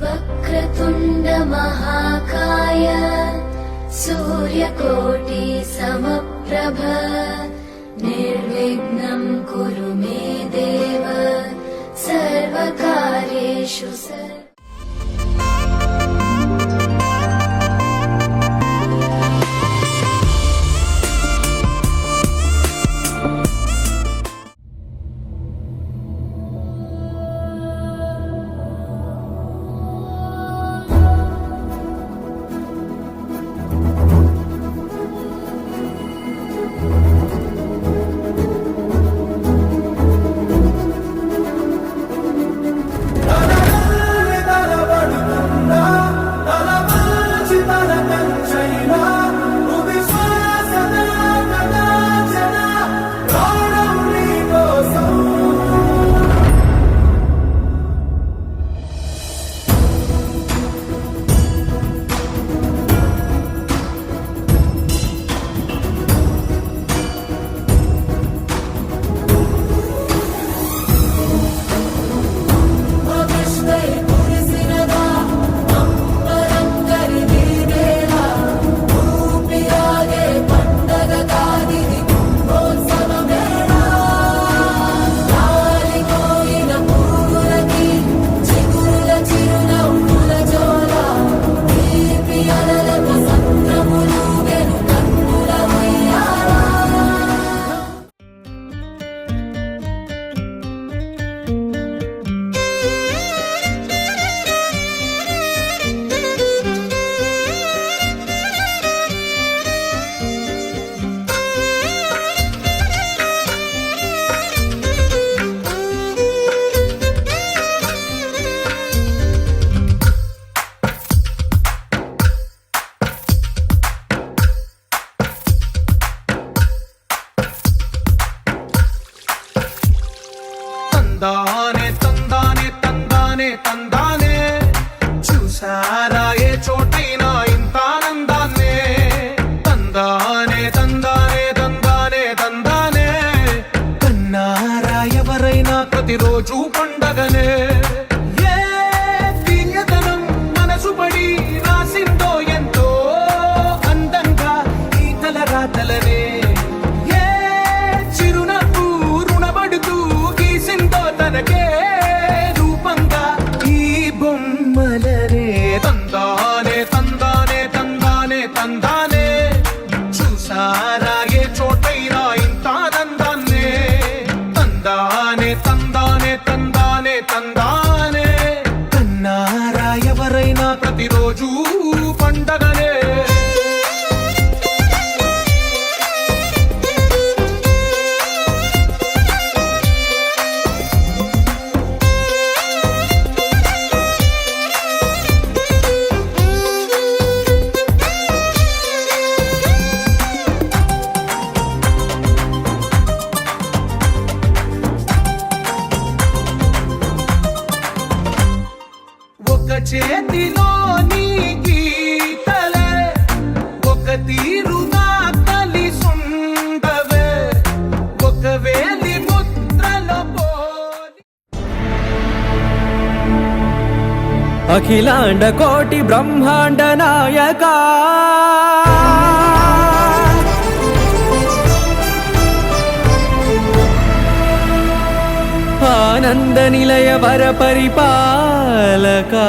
वक्रतुण्ड महाकाय सूर्यकोटि समप्रभ निर्विघ्नं कुरु मे देव सर्वकार्येषु తందానే తందానే తందానే తందానే చూసారా ఏ చోటైనా ఇంత ఆనందాన్నే తందానే తందానే తందానే తందానే కన్నారా ఎవరైనా ప్రతిరోజు పండగనే ఏ తీయదనం మనసు పడి రాసిందో ఎంతో అందంగా ఈ తల రాతలనే తనకే రూపంగా ఈ బొమ్మలనే తందానే తందానే తందానే తందానే చూసారా ఏ చోటైనా ఇంత ఆనందాన్నే తందానే తందానే తందానే తందానే కన్నారా ఎవరైనా ప్రతిరోజు పండగనే చేతిలో నీ గీతలే ఒక తీరుగా కలిసుండవే ఒక వేలి ముద్రలో పోలి అఖిలాండ కోటి బ్రహ్మాండ నాయకా ఆనంద నిలయ వర పరిపాలకా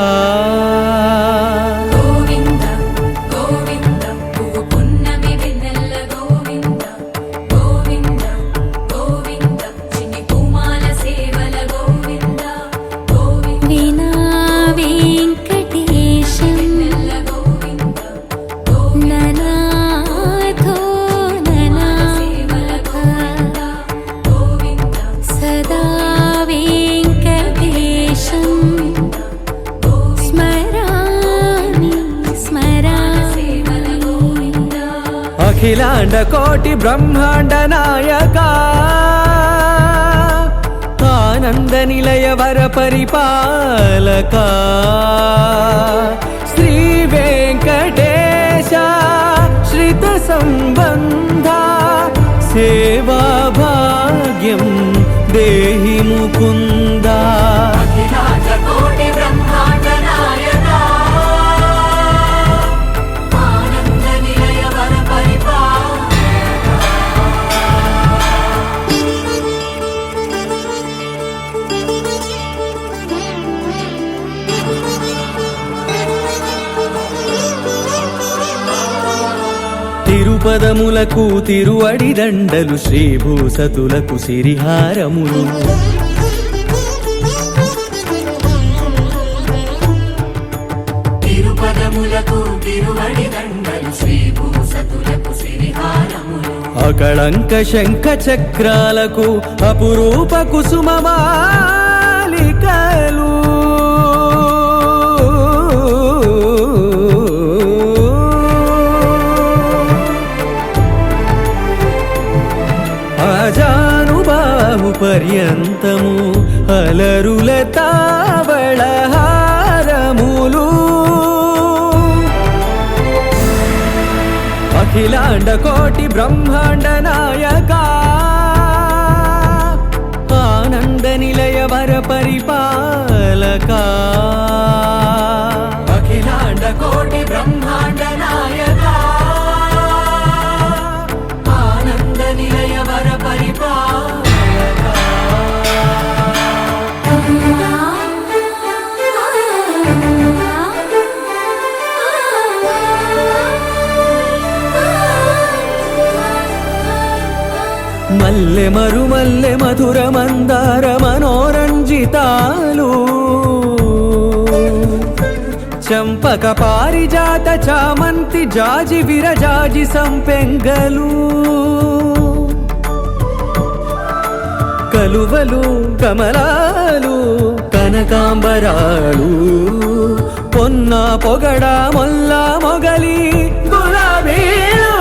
అఖిలాండ కోటి బ్రహ్మాండ నాయకా ఆనంద నిలయ వర పరిపాలకా శ్రీ వెంకటేశ శ్రిత సంబంధ సేవా భాగ్యం దేహి ముకుందా అఖిలాండ కోటి బ్రహ్మాండ నాయకా తిరుపదములకు తిరువడి దండలు శ్రీభూసతులకు సిరిహారములు తిరుపదములకు తిరువడి దండలు శ్రీభూసతులకు సిరిహారములు అకళంక శంఖ చక్రాలకు అపురూప కుసుమమాలికలు ఆజానుబాహు పర్యంతము అలరుల తావళహారములు అఖిలాండ కోటి బ్రహ్మాండ నాయక ఆనంద నిలయ వర పరిపాలక అఖిలాండ కోటి బ్రహ్మాండ నాయక ఆనంద నిలయ వర పరిపాలక మల్లె మరుమల్లె మధుర మందార మనోరంజితాలు చంపక పారిజాత చామంతి జాజి విరజాజి సంపెంగలు కలువలు కమలాలు కనకాంబరాలు పొన్న పొగడ మొల్ల మొగలి గులాబీలు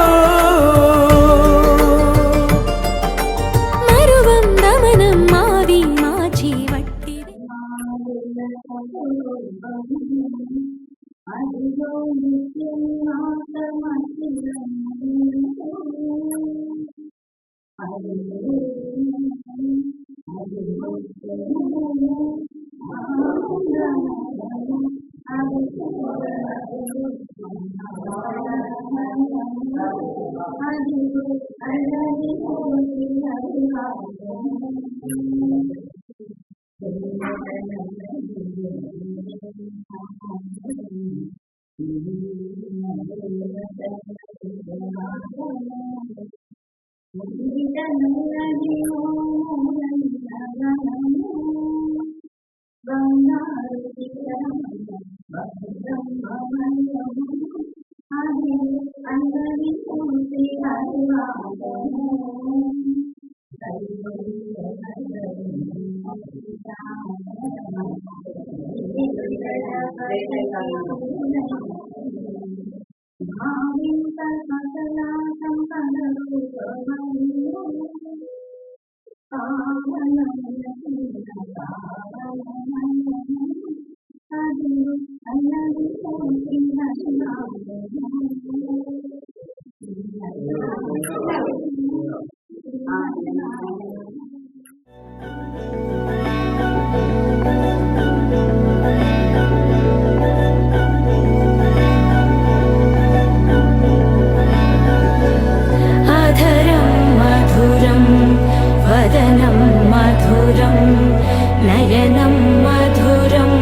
నయనం మధురం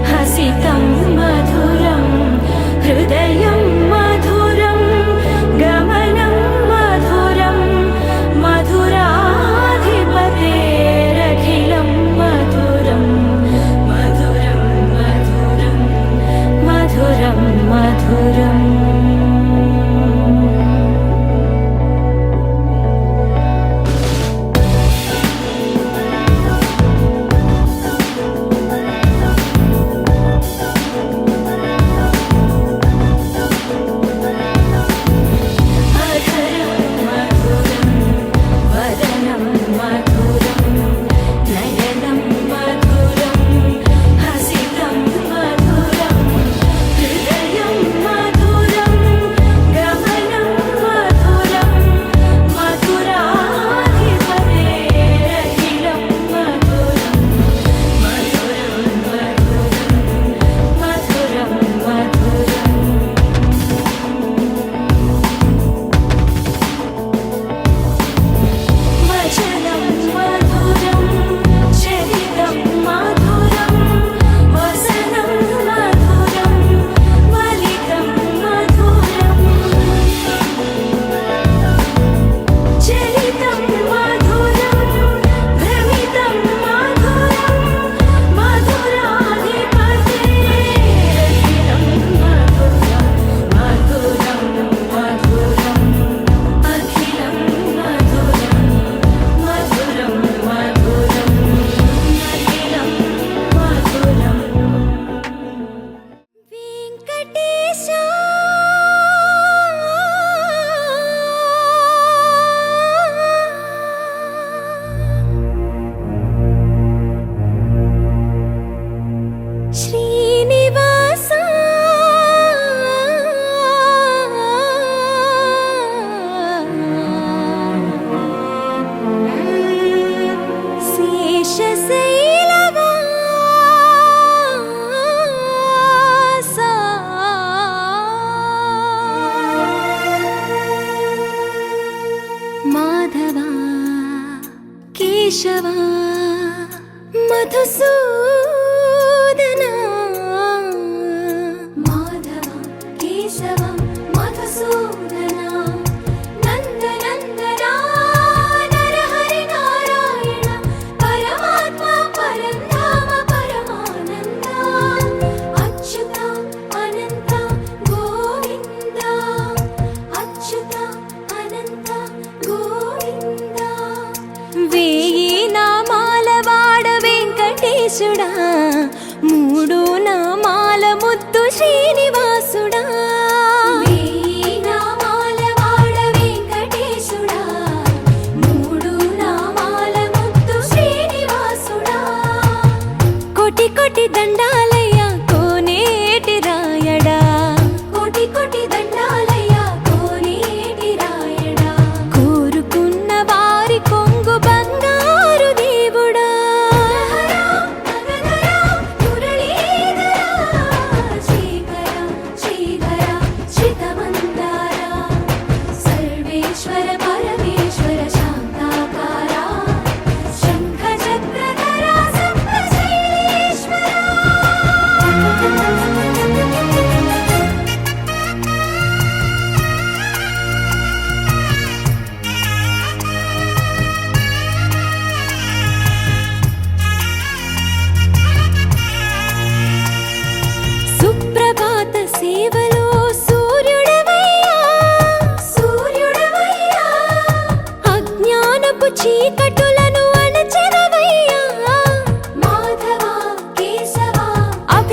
హసితం మధురం హృదయం మధురం గమనం మధురం మధురాధిపతేరఖిల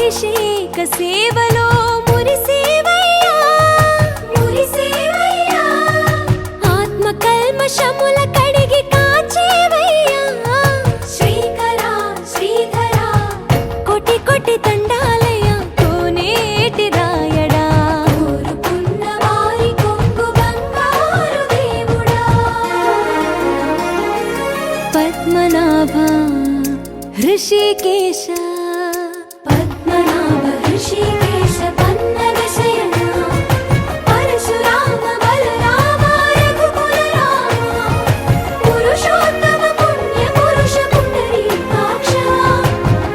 అభిషేక సేవలో మురిసేవయ్యా మురిసేవయ్యా ఆత్మ కల్మషముల కడిగి కాచేవయ్యా శ్రీకరా శ్రీధరా కోటి కోటి దండాలయ్యా కోనేటి రాయడా కోరుకున్న వారి కొంగు బంగారు దేవుడా పద్మనాభ హృషికేశ పద్మనాభ హృషికేశ పన్నగ శయన పరశురామ బలరామ రఘుకుల రామ పురుషోత్తమ పుణ్య పురుష పుండరీకాక్ష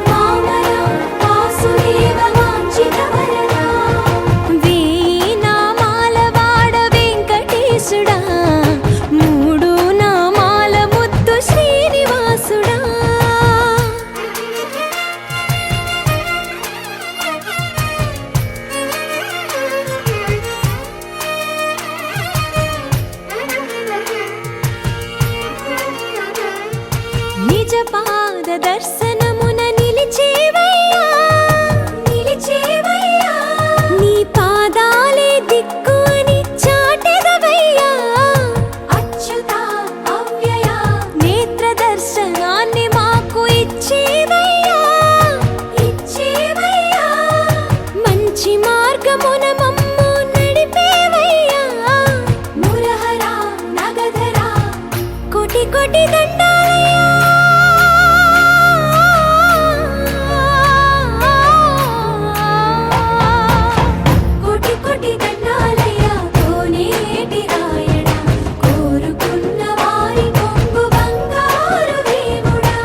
వామన వాసుదేవ వాంఛిత వరదా వేయి నామాల వాడ వెంకటేశుడా మూడు నామాల ముద్దు శ్రీనివాసుడా నిజ పాద దర్శనమున నిలిచేవయ్యా నిలిచేవయ్యా నీ పాదాలే దిక్కు అని చాటెదవయ్యా అచ్యుత అవ్యయ నేత్ర దర్శనాన్ని మాకు ఇచ్చేవయ్యా ఇచ్చేవయ్యా మంచి మార్గమున మమ్ము నడిపేవయ్యా మురహర నగధర కోటి కోటి దండాలయ్యా కోటి కోటి దండాలయ్యా కోనేటి రాయడా కోరుకున్న వారి కొంగు బంగారు దేవుడా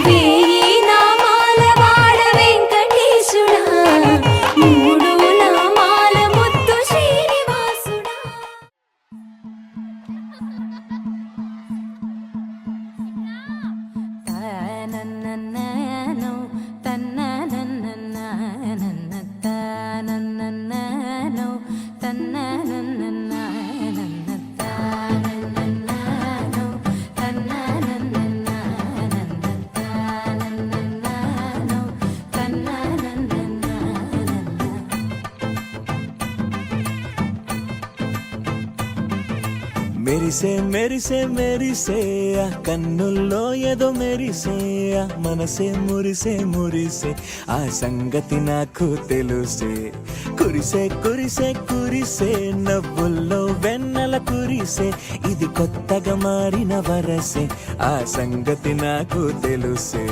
వేయి నామాల వాడ వెంకటేశుడా మూడు నామాల ముద్దు శ్రీనివాసుడా తనననననో తనననననననో తనననననో తనననననననో తనననననో తననననననో మెరిసే మెరిసే మెరిసే ఆ కన్నుల్లో ఏదో మెరిసే ఆ మనసే మురిసే మురిసే ఆ సంగతి నాకు తెలుసే కురిసే కురిసే కురిసే నవ్వుల్లో వెన్నెల కురిసే ఇది కొత్తగా మారిన వరసే ఆ సంగతి నాకు తెలుసే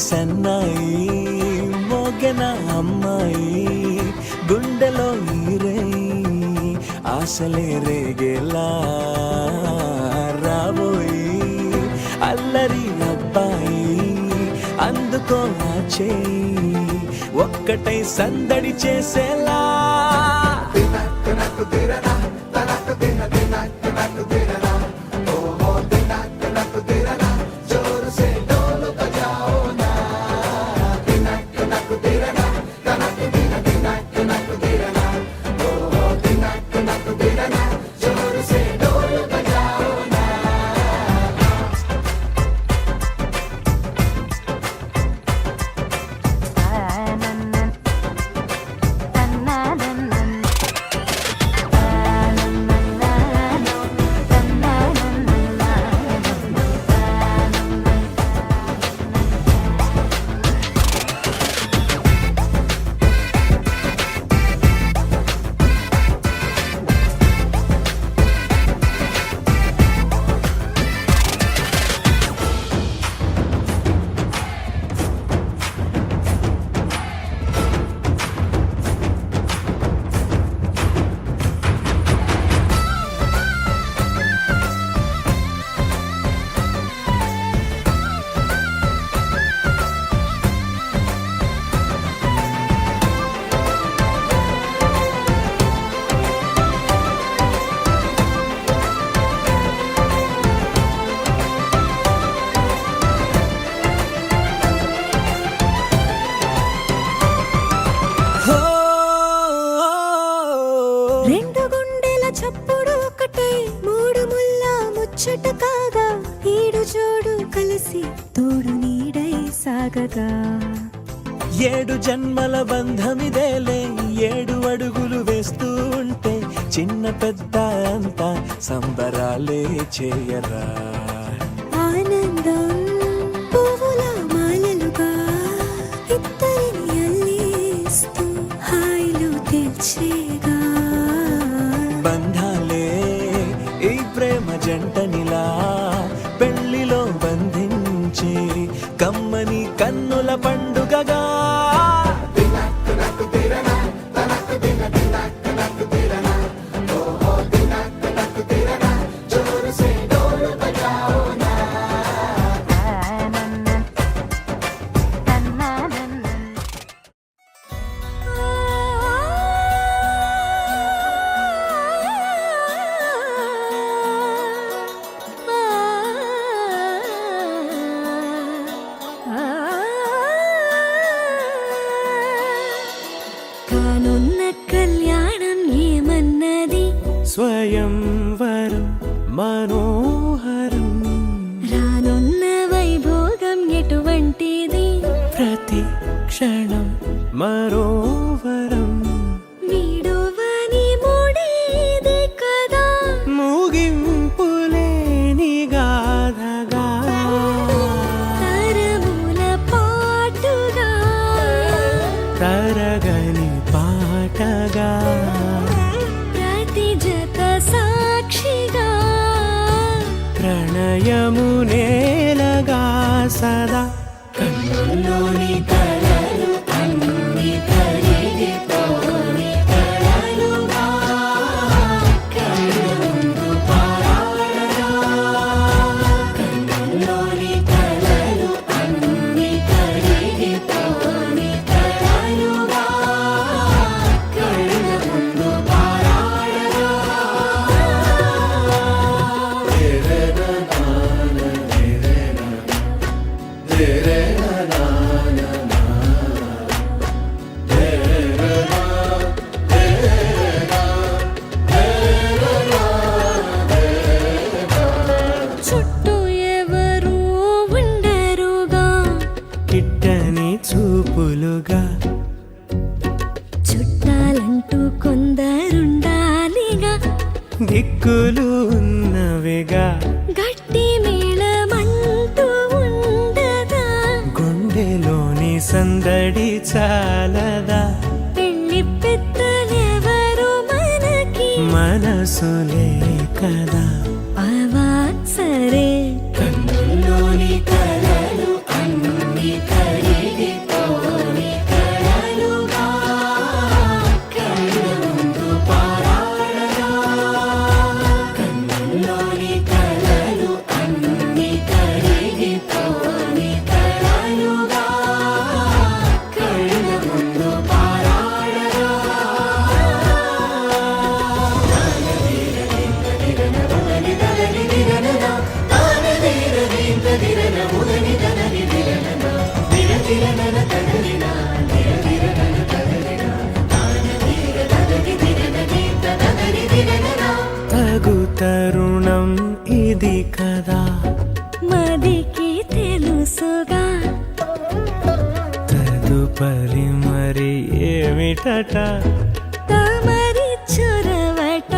సన్నాయి మోగన అమ్మాయి గుండెలో ఈరే ఆశలే రేగేలా రాబోయి అల్లరి అబ్బాయి అందుకో నా చేయి ఒక్కటై సందడి చేసేలా ముచ్చట కాగా ఈడు జోడు కలిసి తోడు నీడై సాగగా ఏడు జన్మల బంధమిదేలే 7 అడుగులు వేస్తూ ఉంటే చిన్న పెద్ద అంతా సంబరాలే చేయరా ఆనందం పువ్వుల మాలలుగా ఇద్దరిని అల్లేస్తూ హాయిలు తెచ్చేగా బంధాలే ఈ ప్రేమ జంటనిలా పెళ్లిలో బంధించి కమ్మని కన్నుల పండుగగా కానున్న కళ్యాణం ఏమన్నది స్వయంవరం మనోహరం రానున్న వైభోగం ఎటువంటిది ప్రతి క్షణం మరోవరం వీడువని మూడేది కదా ముగింపులేని గాథగా తరముల పాటుగా తరగని పాటగా ప్రతి జత సాక్షిగా ప్రణయము నేలగా సదా కన్నుల్లోని కలలు అన్ని కరిగిపోని కలలుగా కళ్ళ ముందు పారాడగా కన్నుల్లోని కలలు అన్ని కరిగిపోని కలలుగా కళ్ళ ముందు పారాడగా చుట్టూ ఎవరు ఉండరుగా కిట్టని చూపులుగా చుట్టాలంటూ కొందరుండాలిగా దిక్కులు ఉన్నవిగా గట్టి మేళమంటూ ఉండదా గుండెలోని సందడి చాలదా పెళ్లి పెద్దలెవరు మనకి మనసులే కదా అవా సరే కన్నుల్లోని కలలు అన్ని కరిగిపోని కలలుగా కళ్ళ ముందు పారాడగా కన్నుల్లోని కలలు అన్ని కరిగిపోని కలలుగా కళ్ళ ముందు పారాడగా తగు తరుణం ఇది కదా మదికి తెలుసుగా తదుపరి మరి ఏమిటట తమరి చొరవట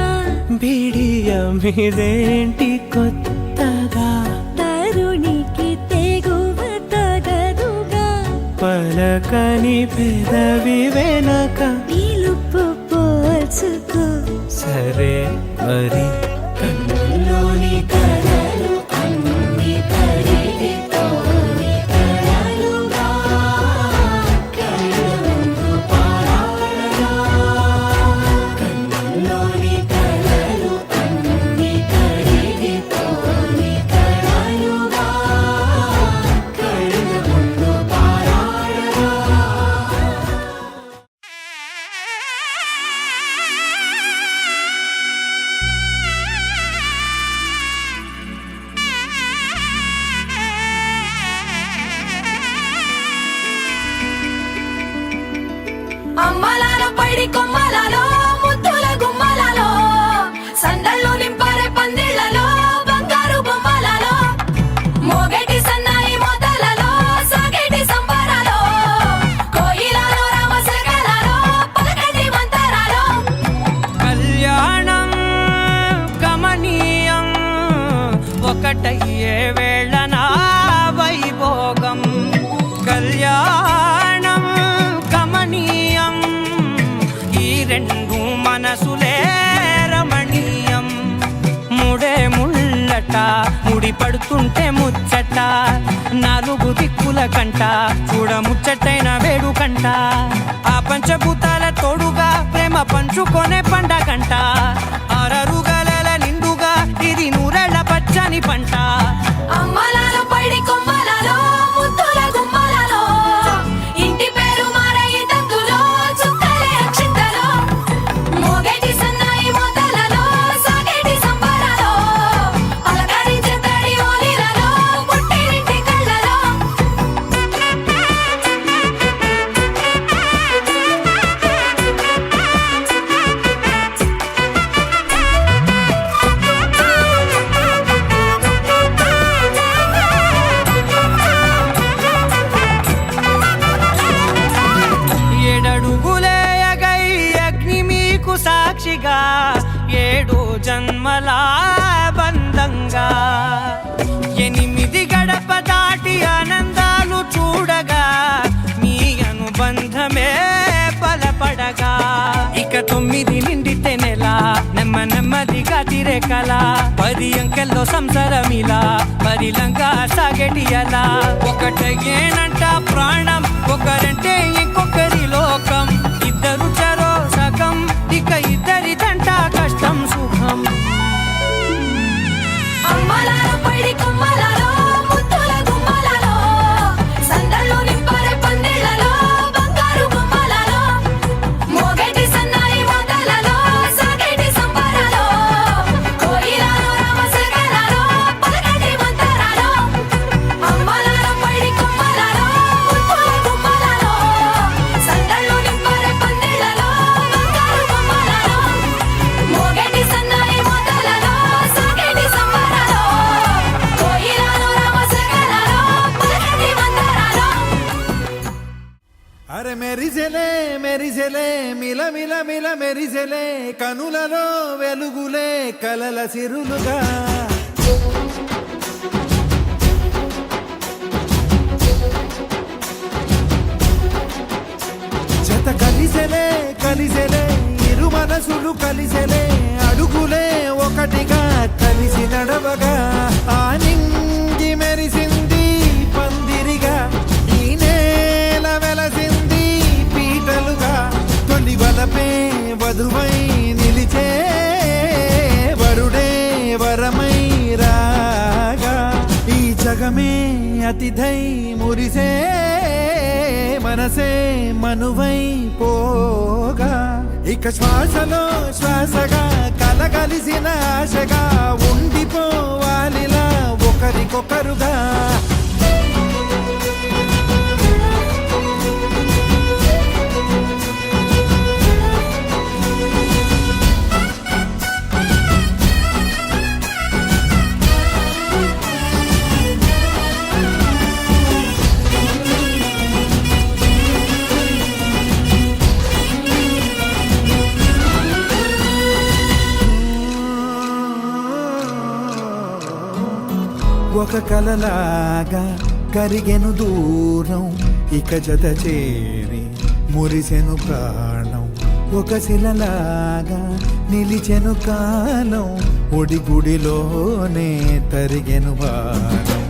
బిడియమిదేంటి కొత్తగా తరుణికి తెగువ తగదుగా పలకని పెదవి వెనక పిలుపు పోల్చుకో సరే మరి కన్నుల్లోని కలలు అన్ని కరిగిపోని కలలుగా కళ్ళ ముందు పారాడగా కన్నుల్లోని కలలు అన్ని కరిగిపోని కలలుగా కళ్ళ ముందు పారాడగా అమ్మలాల పైడి కొమ్మలలో ముద్దుల గుమ్మలలో సందళ్ళు నింపారే పందిళ్లలో బంగారు బొమ్మలలో మోగేటి సన్నాయి మోతలలో సాగేటి సంబరాలో కోయి కనపడుతుంటే ముచ్చట నాలుగు దిక్కుల కంట చూడ ముచ్చటైన వేడుకంట ఆ పంచభూతాల తోడుగా ప్రేమ పంచుకొనే పండగంట ఆరరుగల నిండుగా ఇది నూరెళ్ళ పచ్చని పంట అమ్మలాలో పడి కొమ్మలలో ముద్దుల గుమ్మలలో ఇంటి పేరు మారయి తందులో చుక్కలే అక్షింతలో మోగేటి సన్నాయి మోతలలో సాగేటి సంబరాలో పలకరించే తడి ఓలిలలో పుట్టినింటి కళ్ళలో ఏడడుగులే ఎగై అగ్ని మీకు సాక్షిగా 7 జన్మల బంధంగా 8 గడప దాటి ఆనందాలు చూడగా మీ అనుబంధమే బలపడగా ఇక 9 నిండితే నెల నెమ్మదిగా తిరే కల 10 అంకెల్లో సంసారమిలా పరిలంగా సాగేటి అలా ఒకటేనంట ప్రాణం ఒకరంటే ఇంకొకరి లోకం ఇద్దరు చరో సగం ఇక ఇద్దరిదంట కష్టం సుఖం అమ్మలాలో పడి కొమ్మలలో ముద్దుల గుమ్మలలో సందళ్ళు నింపరే పందిళ్ళలో బంగారు గుమ్మలలో మోగేటి సన్నాయి మోతలలో సాగేటి సంబరాలో కోయిలలో రామసగలలో పలకటి మంతరాలో అమ్మలాలో పడి కొమ్మలలో ముద్దుల గుమ్మలలో సందళ్ళు నింపరే పందిళ్ళలో బంగారు గుమ్మలలో మోగేటి సన్నాయి మోతలలో సాగేటి సంబరాలో కోయిలలో రామసగలలో పలకటి మంతరాలో అరే మెరిసెలే మెరిసెలే మిల మిల మిల మెరిసెలే కనులలో వెలుగులే కలల సిరులుగా జత కలిసెలే కలిసెలే ఇరు మనసులు కలిసెలే అడుగులే ఒకటిగా కలిసి నడవగా ఆ నింగి మెరిసింది పందిరిగా ఈ నేల వెలసింది పీటలుగా తొలి వలపే వధువై నిలిచే వరుడే వరమై రాగా ఈ జగమే అతిథై మురిసే మనసే మనువై పోగా ఇక శ్వాసలో శ్వాసగా కలగలిసిన ఆశగా ఉండిపోవాలిలా ఒకరికొకరుగా ఒక కలలాగా కరిగెను దూరం ఇక జత చేరి మురిసెను ప్రాణం ఒక శిలలాగా నిలిచెను కాలం ఒడిగుడిలోనే తరిగెను భారం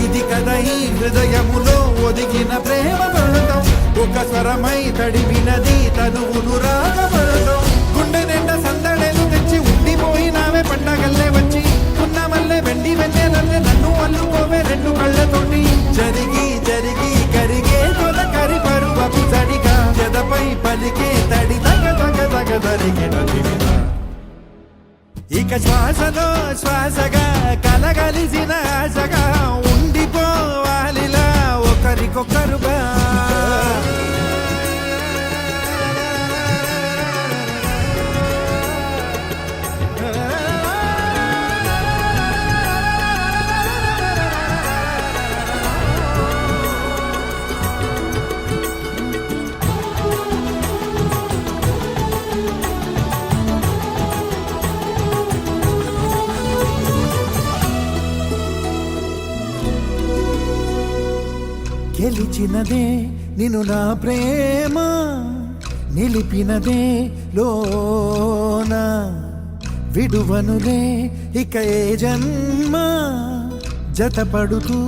ఇది కదా ఈ హృదయములో ఒదిగిన ప్రేమ పడతాం ఒక స్వరమై తడివినది తనువును రాగపడతాం గుండె నిండా సందడేలు తెచ్చి ఉండిపోయినావే పండగల్లే వచ్చి ఉన్న మల్లె వెండి వెన్నెలల్లే నన్ను అల్లుకోవే రెండు కళ్ళతోటి జరిగి జరిగి కరిగే తొలకరి పరువపు తడిగా జదపై పలికే తడి తగ తగ తగ తరిగిన దివిన ఇక శ్వాసలో శ్వాసగా కలగలిసిన ఆశగా ఉండిపోవాలిలా ఒకరికొకరుగా గెలిచినదే నిన్ను నా ప్రేమ నిలిపినదే లోన విడువనులే ఇక ఏ జన్మ జతపడుతూ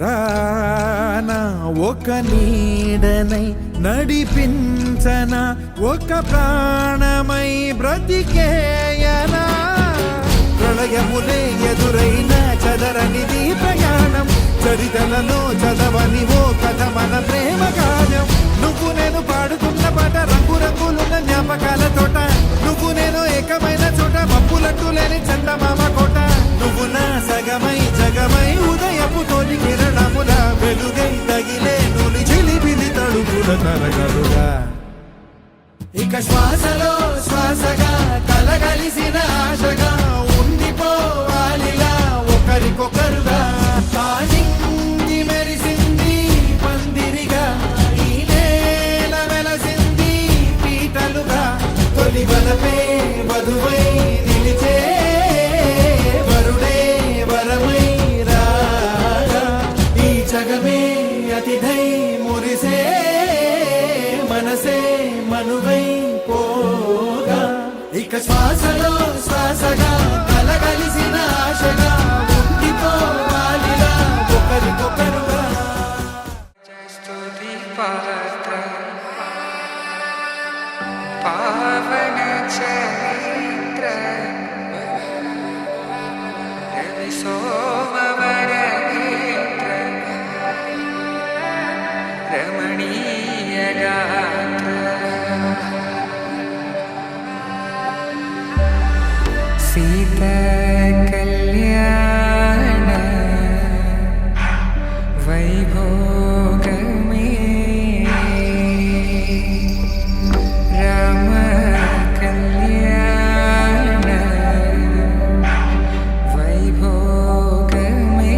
రానా ఒక నీడనై నడిపించన ఒక ప్రాణమై బ్రతికేయనా ప్రళయములే ఎదురైన చదరనిది ప్రయాణం చరితలలో చదవని ఓ కథ మన ప్రేమ గానం నువ్వు నేను పాడుతున్న పాట రంగు రంగులున్న జ్ఞాపకాల తోట నువ్వు నేను ఏకమైన చోట మప్పులట్టు లేని చందమామ కోట నువ్వు నా సగమై జగమై ఉదయపు తోటి కిరణముల వెలుగై తగిలే నులి చిలిపిలి తడుపుల తరగలుగా ఇక శ్వాసలో శ్వాసగా కలగలిసిన ఆశగా ఉండిపోవాలిలా ఒకరికొకరుగా తానింగి మెరిసింది పందిరిగా ఈ నేల వెలసింది పీటలుగా తొలి బలపే వధువై నిలిచే వరుడే వరమై రాగా ఈ జగమే అతిథై మురిసే మనసే మనువై పోగా ఇక శ్వాసలో శ్వాసగా కలగలిసిన ఆశగా ఉండిపోవాలిలా ఒకరికొకరుగా స్తుతి పాత్ర పావన చరిత్ర రవి సోమవర నేత్ర రమణీయ గాత్ర సీత కళ్యాణ వైభోగమే రామ కళ్యాణ వైభోగమే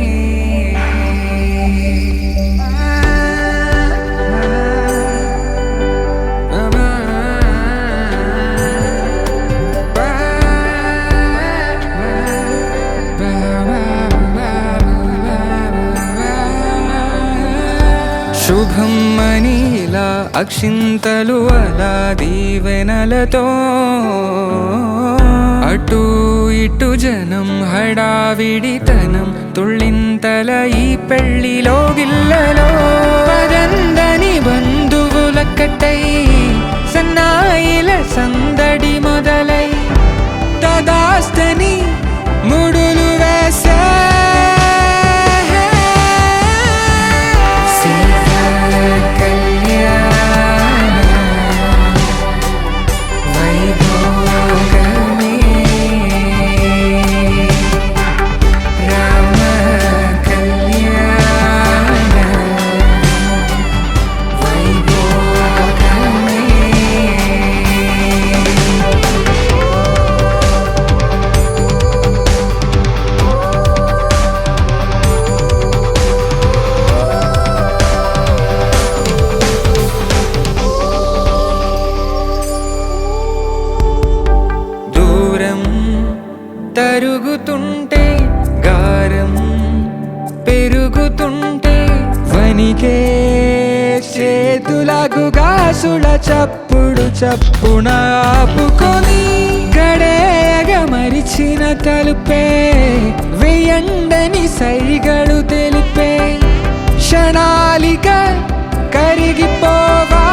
శుభం మనీలా అక్షింతలు అలా దీవెనలతో అటు ఇటు జనం హడావిడితనం తుళ్ళింతల ఈ పెళ్లిలో గిల్లలో పదందని బంధువులక్కటై సన్నాయిల సందడి మొదలై తదాస్తని ముడులు వేసే తరుగుతుంటే గారం పెరుగుతుంటే వనికే చేతులకు గాసుల చప్పుడు చప్పున ఆపుకొని గడేయగ మరిచిన తలుపే వెయ్యండని సైగడు తెలిపే క్షణాలిక కరిగిపోవా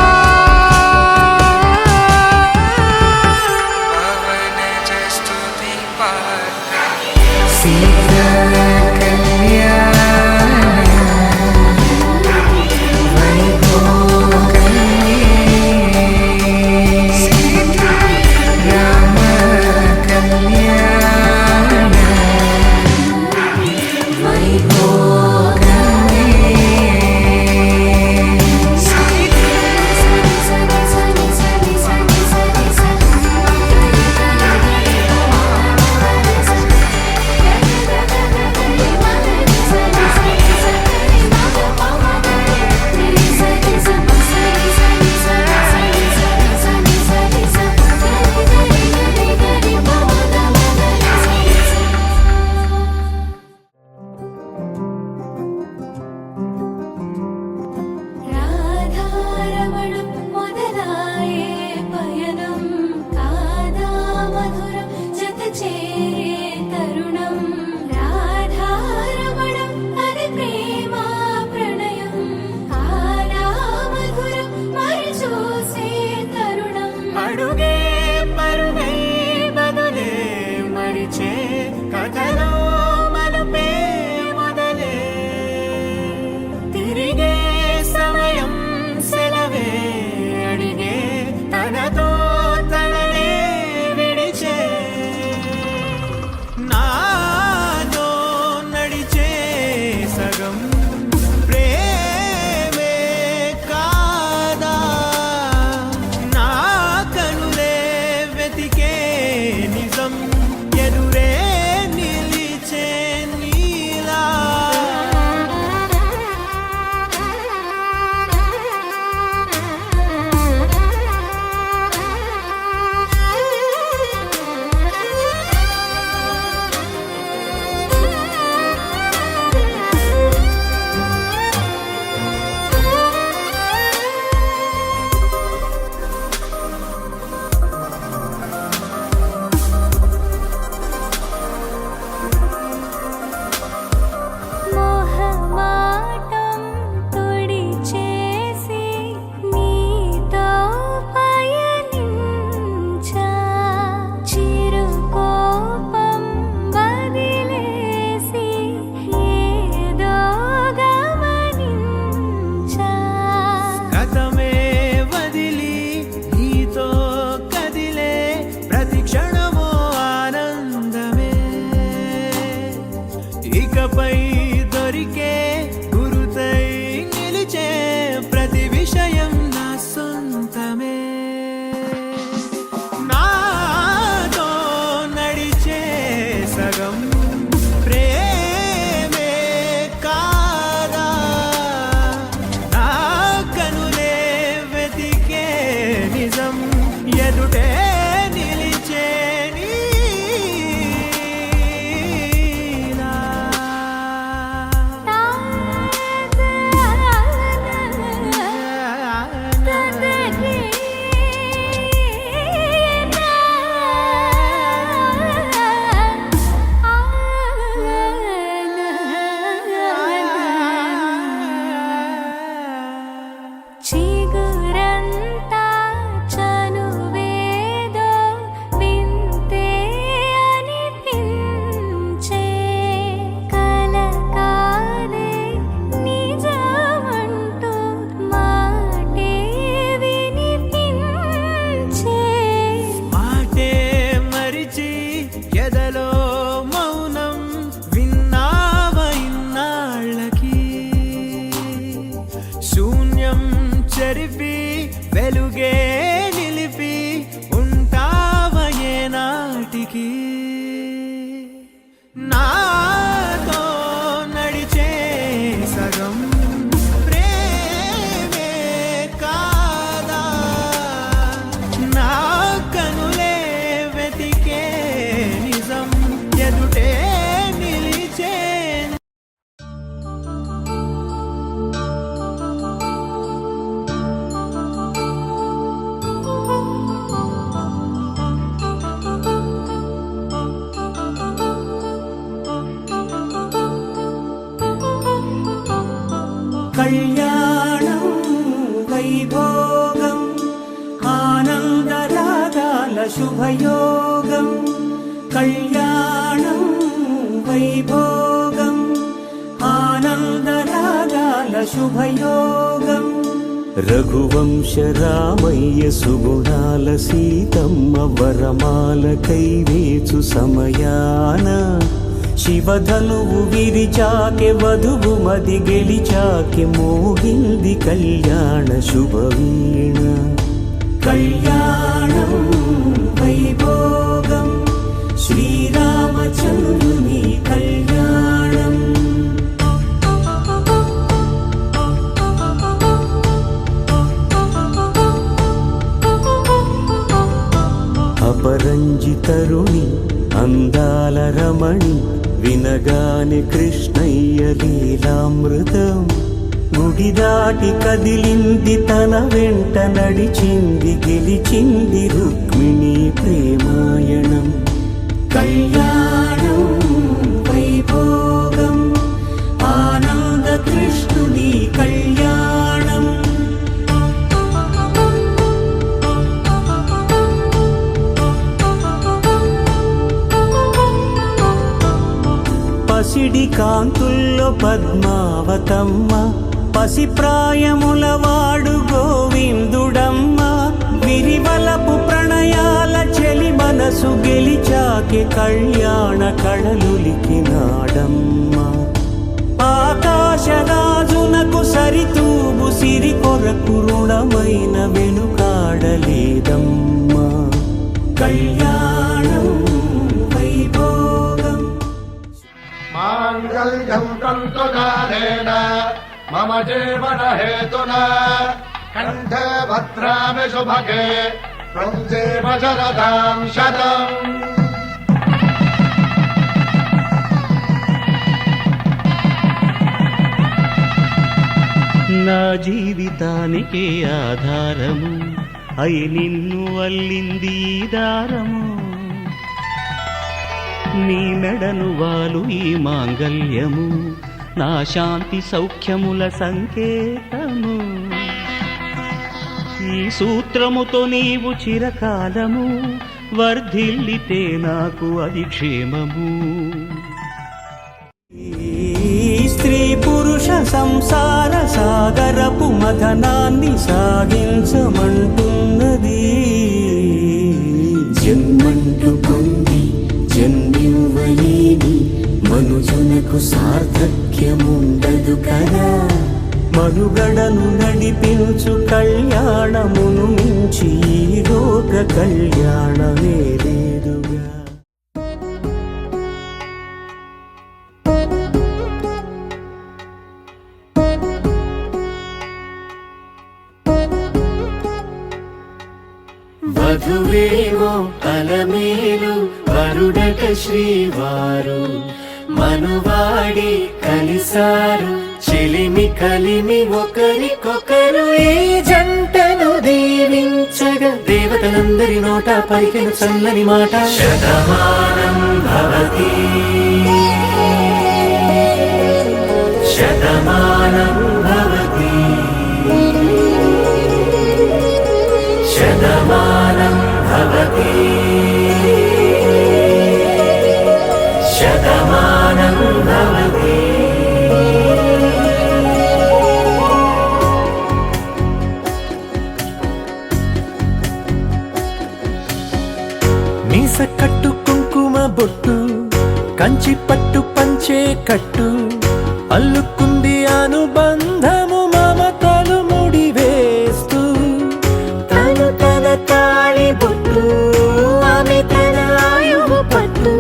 ఎదుటే నిలిచే చిగురంతా చనువేదో వింతే అనిపించే కలకాదే నిజమంటూ మాటే వినిపించే మాటే మరిచి ఎదలో మౌనం విన్నావ ఇన్నాళ్ళకి శూన్యం చెరిపి వెలుగే నిలిపి ఉంటావ ఏనాటికి నాతో నడిచే సగం ప్రేమే కాదా నా కనులే వెతికే నిజం ఎదుటే నిలిచే కళ్యాణం వైభోగం ఆనందరాగాల శుభయోగం కళ్యాణం వైభోగం ఆనందరాగాల శుభయోగం రఘువంశ రామయ్య సుగుణాల సీతమ్మ వరమాల కైవేచు సమయాన శివధనువు విరిచాకె వధువు మది గెలిచాకె మోగింది కళ్యాణ శుభవీణ కళ్యాణం వైభోగం శ్రీరామచంద్రుని కళ్యాణం అపరంజి తరుణి అందాల రమణి వినగానే కృష్ణయ్య లీలామృతం గుడి దాటి కదిలింది తన వెంట నడిచింది గెలిచింది రుక్మిణి ప్రేమాయణం కళ్యాణం వైభోగం ఆనంద కృష్ణుని కళ్యాణం పసిడి కాంతుల్లో పద్మావతమ్మ పసిప్రాయముల వాడు గోవిందుడమ్మ విరివలపు ప్రణయాల చెలి మనసు గెలిచాకే కళ్యాణ కళలులికినాడమ్మ ఆకాశరాజునకు సరితూబు సిరి కొరకు రుణమైన వెనుకాడలేదమ్మా కళ్యాణం వైభోగం మాంగళ్యం తంతుదానేన మమ జీవన హేతునా కంఠే భద్రామి శుభగే త్వం జీవ శరదాం శతం. నా జీవితానికే ఆధారము అయి నిన్ను అల్లింది ఈ దారము నీ మెడను వాలు ఈ మాంగల్యము నా శాంతి సౌఖ్యముల సంకేతము ఈ సూత్రముతో నీవు చిరకాలము వర్ధిల్లితే నాకు అది క్షేమము స్త్రీ పురుష సంసార సాగరపు మథనాన్ని సాగించమంటున్నది జన్మంటు పొంది జన్మివ్వలేని మనుజునకు సార్థక్యముండదు కదా మనుగడను నడిపించు కళ్యాణమును మించి ఈ లోక కళ్యాణమే లేదుగా. వధువేమో అలమేలు వరుడట శ్రీవారు మనువాడి కలిసారు చెలిమి కలిమి ఒకరికొకరు ఈ జంటను దీవించగా దేవతలందరి నోట పలికిన చల్లని మాట శతమానం భవతి శతమానం భవతి శతమానం భవతి శతమానం భవతి. మీస కట్టు కుంకుమ బొట్టు కంచి పట్టు పంచే కట్టు అల్లుకుంది అనుబంధము మమతలు ముడి వేస్తూ తను తన తాళి బొట్టు ఆమె తన ఆయువు పట్టు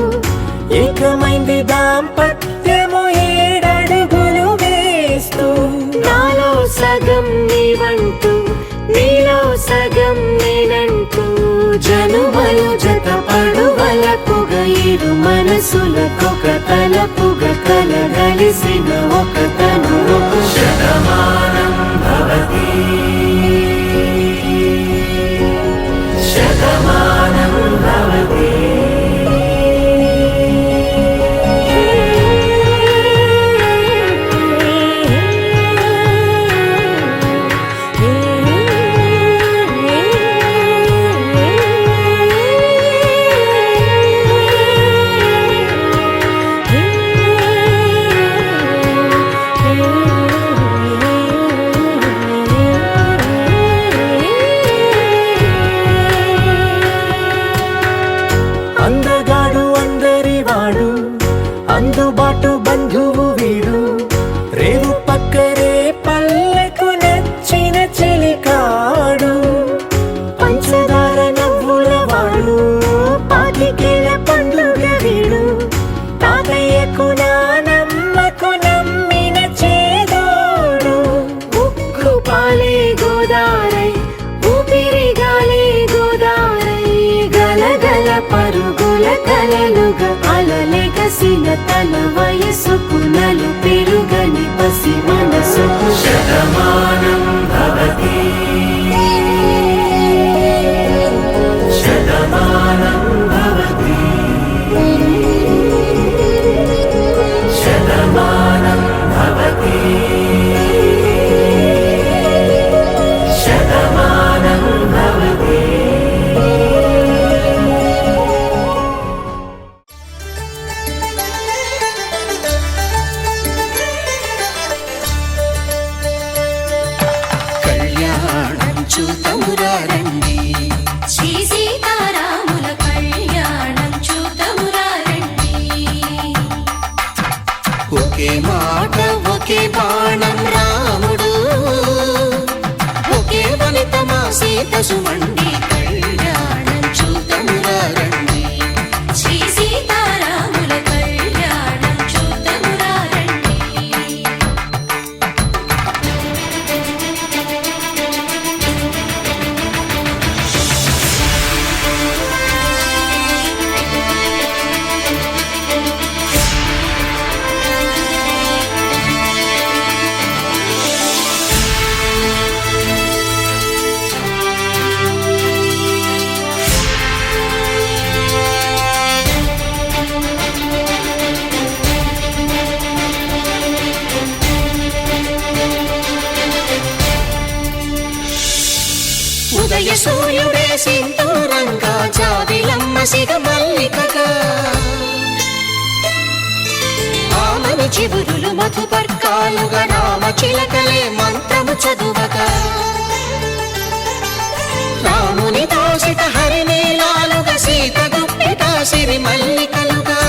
ఏకమైంది దాంపత్యము 7 అడుగులు వేస్తూ నాలో సగం నీవంటూ నీలో సగం నేనంటూ జనుమలు జత పడువలపుగ ఇరు మనసులకొక తలపుగ కలగలిసిన ఒక తను శతమానం భవతి శతమానం భవతి. అందగాడు అందరివాడు అందుబాటు బంధువు వీడు రేవు పక్కరే పల్లెకు నచ్చిన చెలికాడు పంచదార నవ్వుల వాడు పాతికేల పండుగ వీడు తాతయ్యకు నానమ్మకు నమ్మిన చేదోడు ఉక్కు పాలే గోదారై ఊపిరి గాలే గోదారై గలగల పరుగుల కలలుగా అలలెగసిన తన వయసుకు నలు పెరుగని పసి మనసుకు శతమానం భవతి శతమానం భవతి శతమానం భవతి శతమానం భవతి. కళ్యాణం చూతమురారండి శ్రీ సీతారాముల కళ్యాణం చూతమురా రండి. ఒకే మాట ఒకే బాణం రాముడు ఒకే వనిత మా సీత సుమండి కళ్యాణం చూతమురారండి శ్రీ సీతారాముల కళ్యాణం చూతమురా రండి. ఉదయ సూర్యుడే సింధూరంగా జాబిలమ్మ సిగ మల్లికగా ఆమని చివురులు మధుపర్కాలుగా రామ చిలకలే మంత్రము చదువగా రాముని దోసిట హరినీలాలుగా సీత గుప్పిట సిరి మల్లికలుగా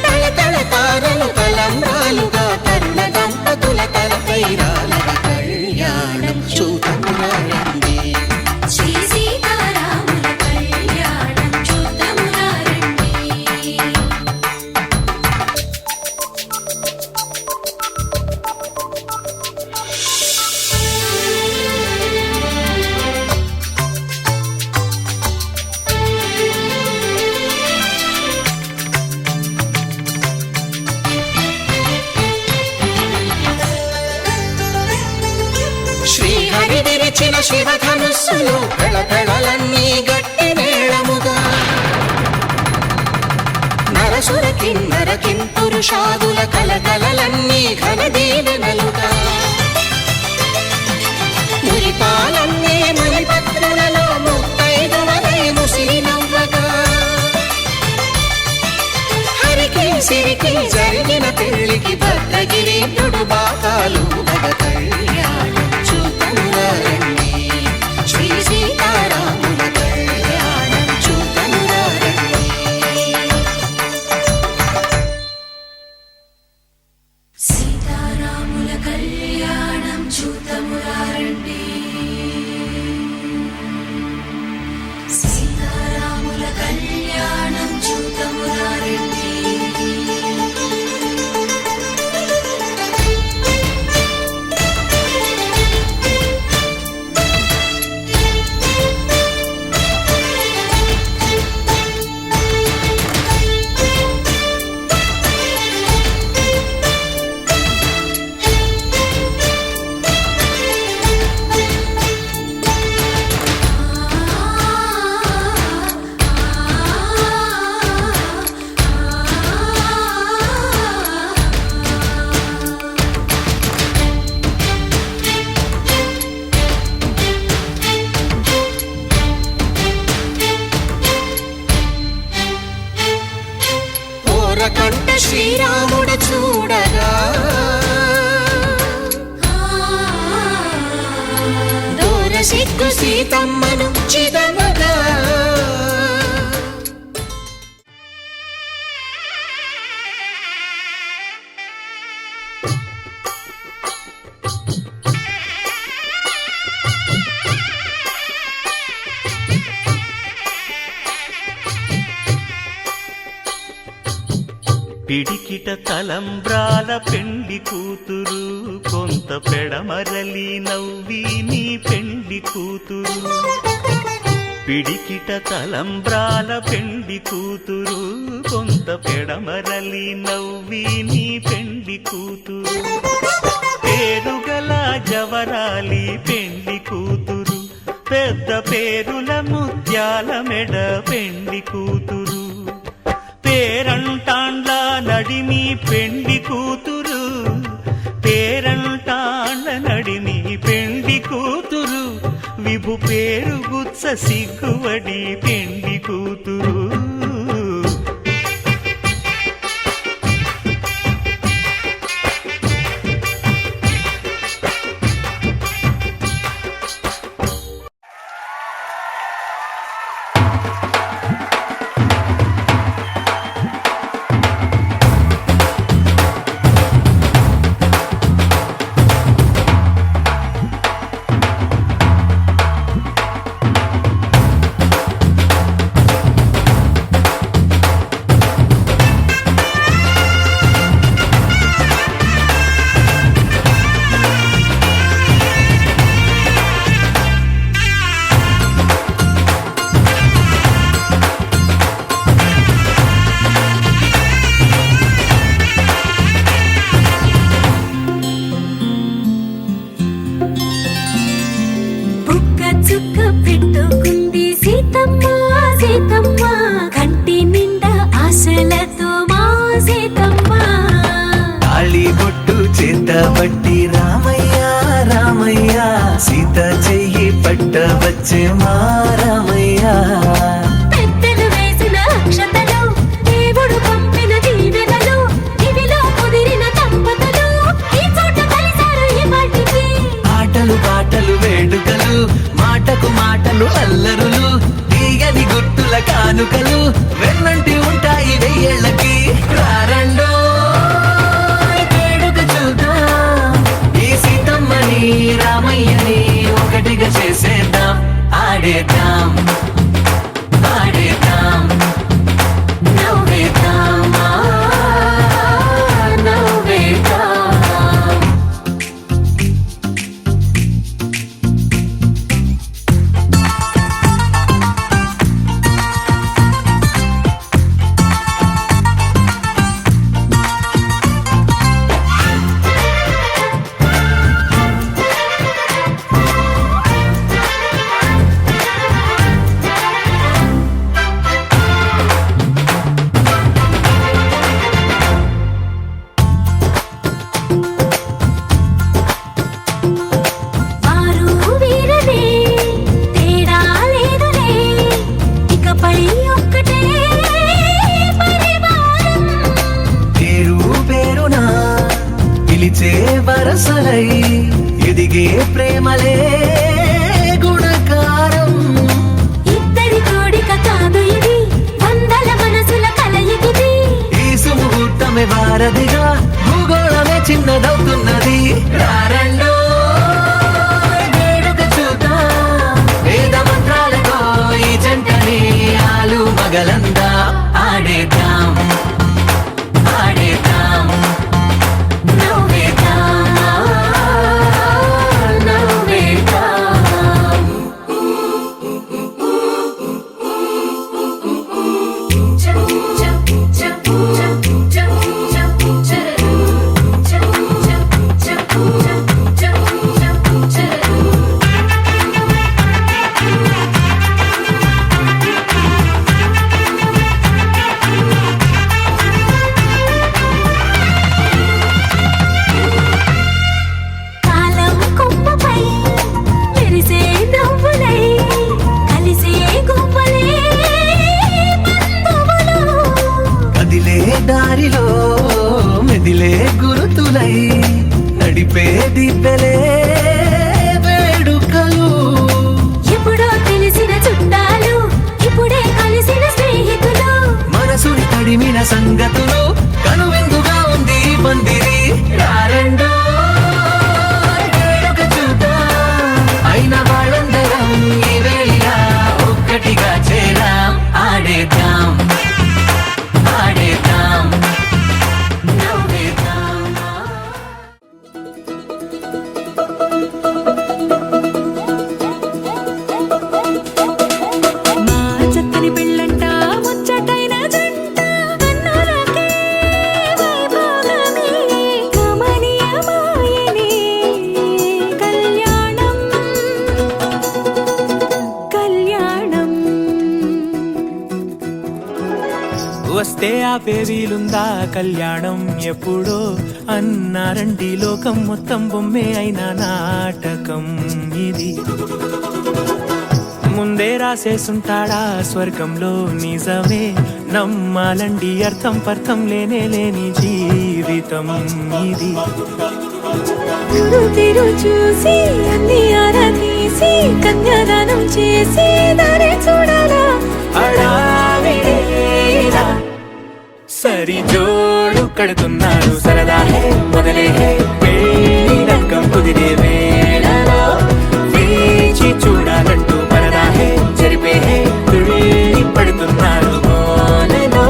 తల తల తారలు తలంబ్రాలుగా తరుణ దంపతుల తలపైరాలుగా కళ్యాణం చూతమురారండి శ్రీ సీతారాముల కళ్యాణం చూతమురా రండి. కళలో కళకళలన్నీ గట్టి మేళముగా నరసుర కిన్నర కింపురుషాదుల కలకలలన్నీ ఘన దీవెనలుగా మురిపాలన్నీ మణిపత్రులలో ముత్తైదువలై ముసిరి నవ్వగా హరికి సిరికి జరిగిన పెళ్లికి భద్రగిరి బాకాలు మగ కళ్యాణం చూతమురారండి శ్రీ సీతారాముల కళ్యాణం చూతమురారండి సీతారాముల కళ్యాణం చూతమురారండి సీతారాముల కళ్యాణం చూతమురారండి కంట శ్రీరాముడు చూడగా దూర సిగ్గు సీతమ్మను చిదమగా పిడికిట తలంబ్రాల పెండ్లి కూతురు కొంత పెడమరలి నవ్వి నీ పెండ్లి కూతురు పిడికిట తలంబ్రాల పెండ్లి కూతురు కొంత పెడమరలి నవ్వి నీ పెండ్లి కూతురు పేరుగల జవరాలి పెండ్లి కూతురు పెద్ద పేరుల ముత్యాల మెడ పెండ్లి కూతురు పేరంటాండ్ల నడిమి పెండి కూతురు పేరంటాండ్ల నడిమి పెండి కూతురు విభు పేరు గుత్స సిగ్గువడి పెండి కూతురు పట్టి రామయ్య రామయ్య సీత చెయ్యి పట్ట వచ్చే మా రామయ్య పెద్దలు వేసిన అక్షతలు దేవుడు పంపిన దీవెనలు ఇవిలో కుదిరిన దంపతులు ఈ చోట కలిసారు ఈ పాటికి ఆటలు పాటలు వేడుకలు మాటకు మాటలు అల్లరులు తీయని గుర్తుల కానుకలు వెన్నంటి ఉంటాయి వెయ్యేళ్ళకి రారండో రామయ్యని ఒకటిగా చేసేద్దాం ఆడేద్దాం ఆడేద్దాం నవ్వేద్దాం నవ్వేద్దాం వస్తే ఆపే వీలుందా కళ్యాణం ఎప్పుడో అన్నారండి లోకం మొత్తం బొమ్మే అయిన నాటకం ఇది ముందే రాసేసుంటాడా స్వర్గంలో నిజమే నమ్మాలండి అర్థం పర్థం లేని జీవితం ఇది తీరు చూసి అన్ని ఆరా తీసి కన్యాదానం చేసి దారి చూడాలా అడావిడేలా సరి జోడు కడుతున్నారు సరదా మొదలే పెళ్లి రంగం కుదిరే వేళలో వేచి చూడాలంటూ పరదా జరిపే తుళ్ళి పడుతున్నారు గోలలో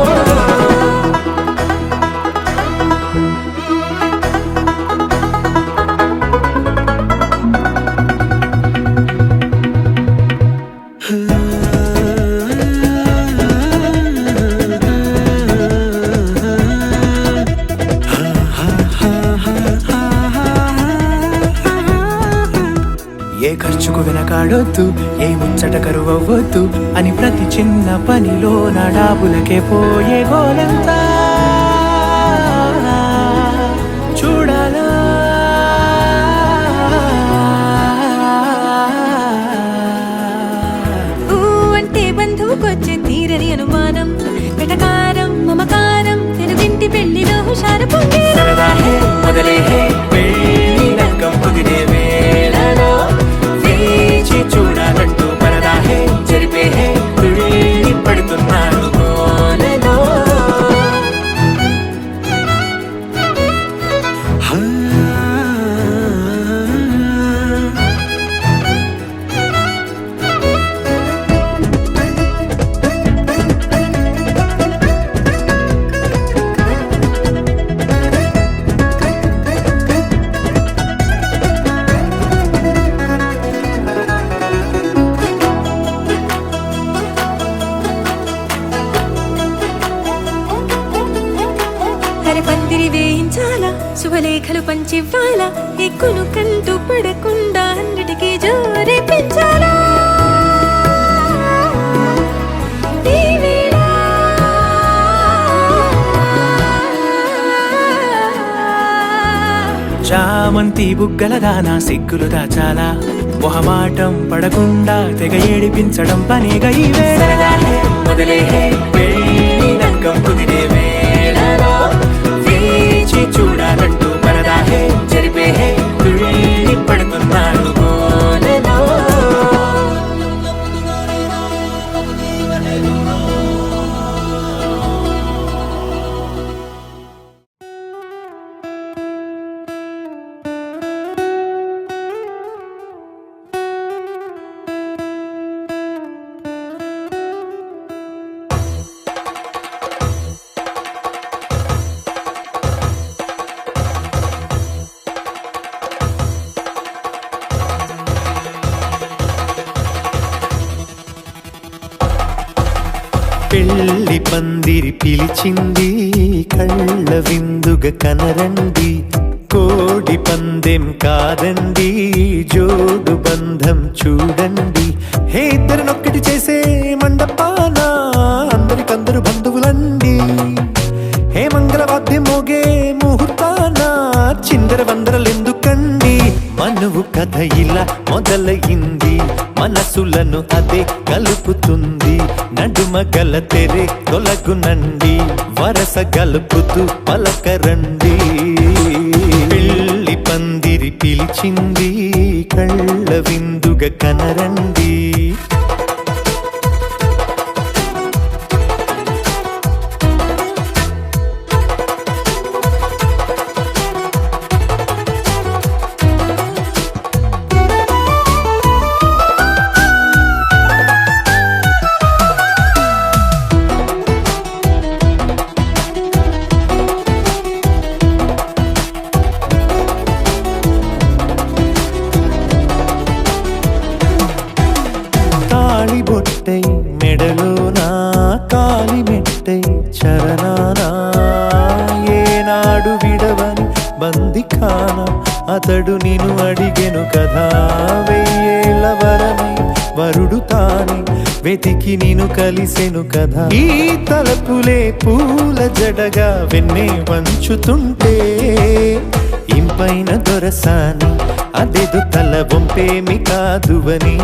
ఏ ఖర్చుకు వెనకాడొద్దు ఏ ముచ్చట కరువవ్వద్దు అని ప్రతి చిన్న పనిలో నా డాబులకే పోయే గోలంతా చూడాలా ఊ అంటే బంధువుకొచ్చే తీరని అనుమానం వెటకారం మమకారం తెలుగింటి పెళ్లిలో హుషారు పొంగే సరదా మొదలే పెళ్లి రంగం కుదిరే వేళలో వేచి చూడాలంటూ పరదా జరిపే తుళ్ళి పడుతున్నారు గోలలో పందిరి వేయించాలా శుభలేఖలు పంచివ్వాలా ఎక్కును కంటూ పడకుండా అన్నిటికీ జోరే పెంచాలా ఈ వేళ చామంతి బుగ్గల దానా సిగ్గులు దాచాలా మొహమాటం పడకుండా తెగ ఏడిపించడం పనిగా ఈ వేళ మొదలే పెళ్లి రంగం కుదిరే వేళలో వేచి చూడాలంటూ పరదా జరిపే తుళ్ళి పడుతున్నారు గోలలో పెళ్లి పందిరి పిలిచింది కళ్ళ విందుగ కనరండి కోడి పందెం కాదండి జోడు బంధం చూడండి హే ఇద్దరినొక్కటి చేసే మండపాన అందరికందరు బంధువులండి హే మంగళవాద్యం మోగే ముహూర్తాన చిందర వందరలెందుకండి మనువు కథ ఇలా మొదలయింది మనసులను అదే కలుపుతుంది నడుమ గల తెరే తొలగునండి వరస గలుపుతూ పలకరండి పెళ్లి పందిరి పిలిచింది కళ్ళ విందుగ కనరండి బొట్టై మెడలోనా కాలి మెట్టై చరణానా ఏనాడు విడవని బందిఖాన అతడు నిన్ను అడిగెను కదా వెయ్యేళ్ళ వరమై వరుడు తానే వెతికి నిన్ను కలిసెను కదా. ఈ తలపులే పూల జడగా వెన్నే వంచుతుంటే ఇంపైన దొరసాని అదేదో తల వంపేమి కాదువని.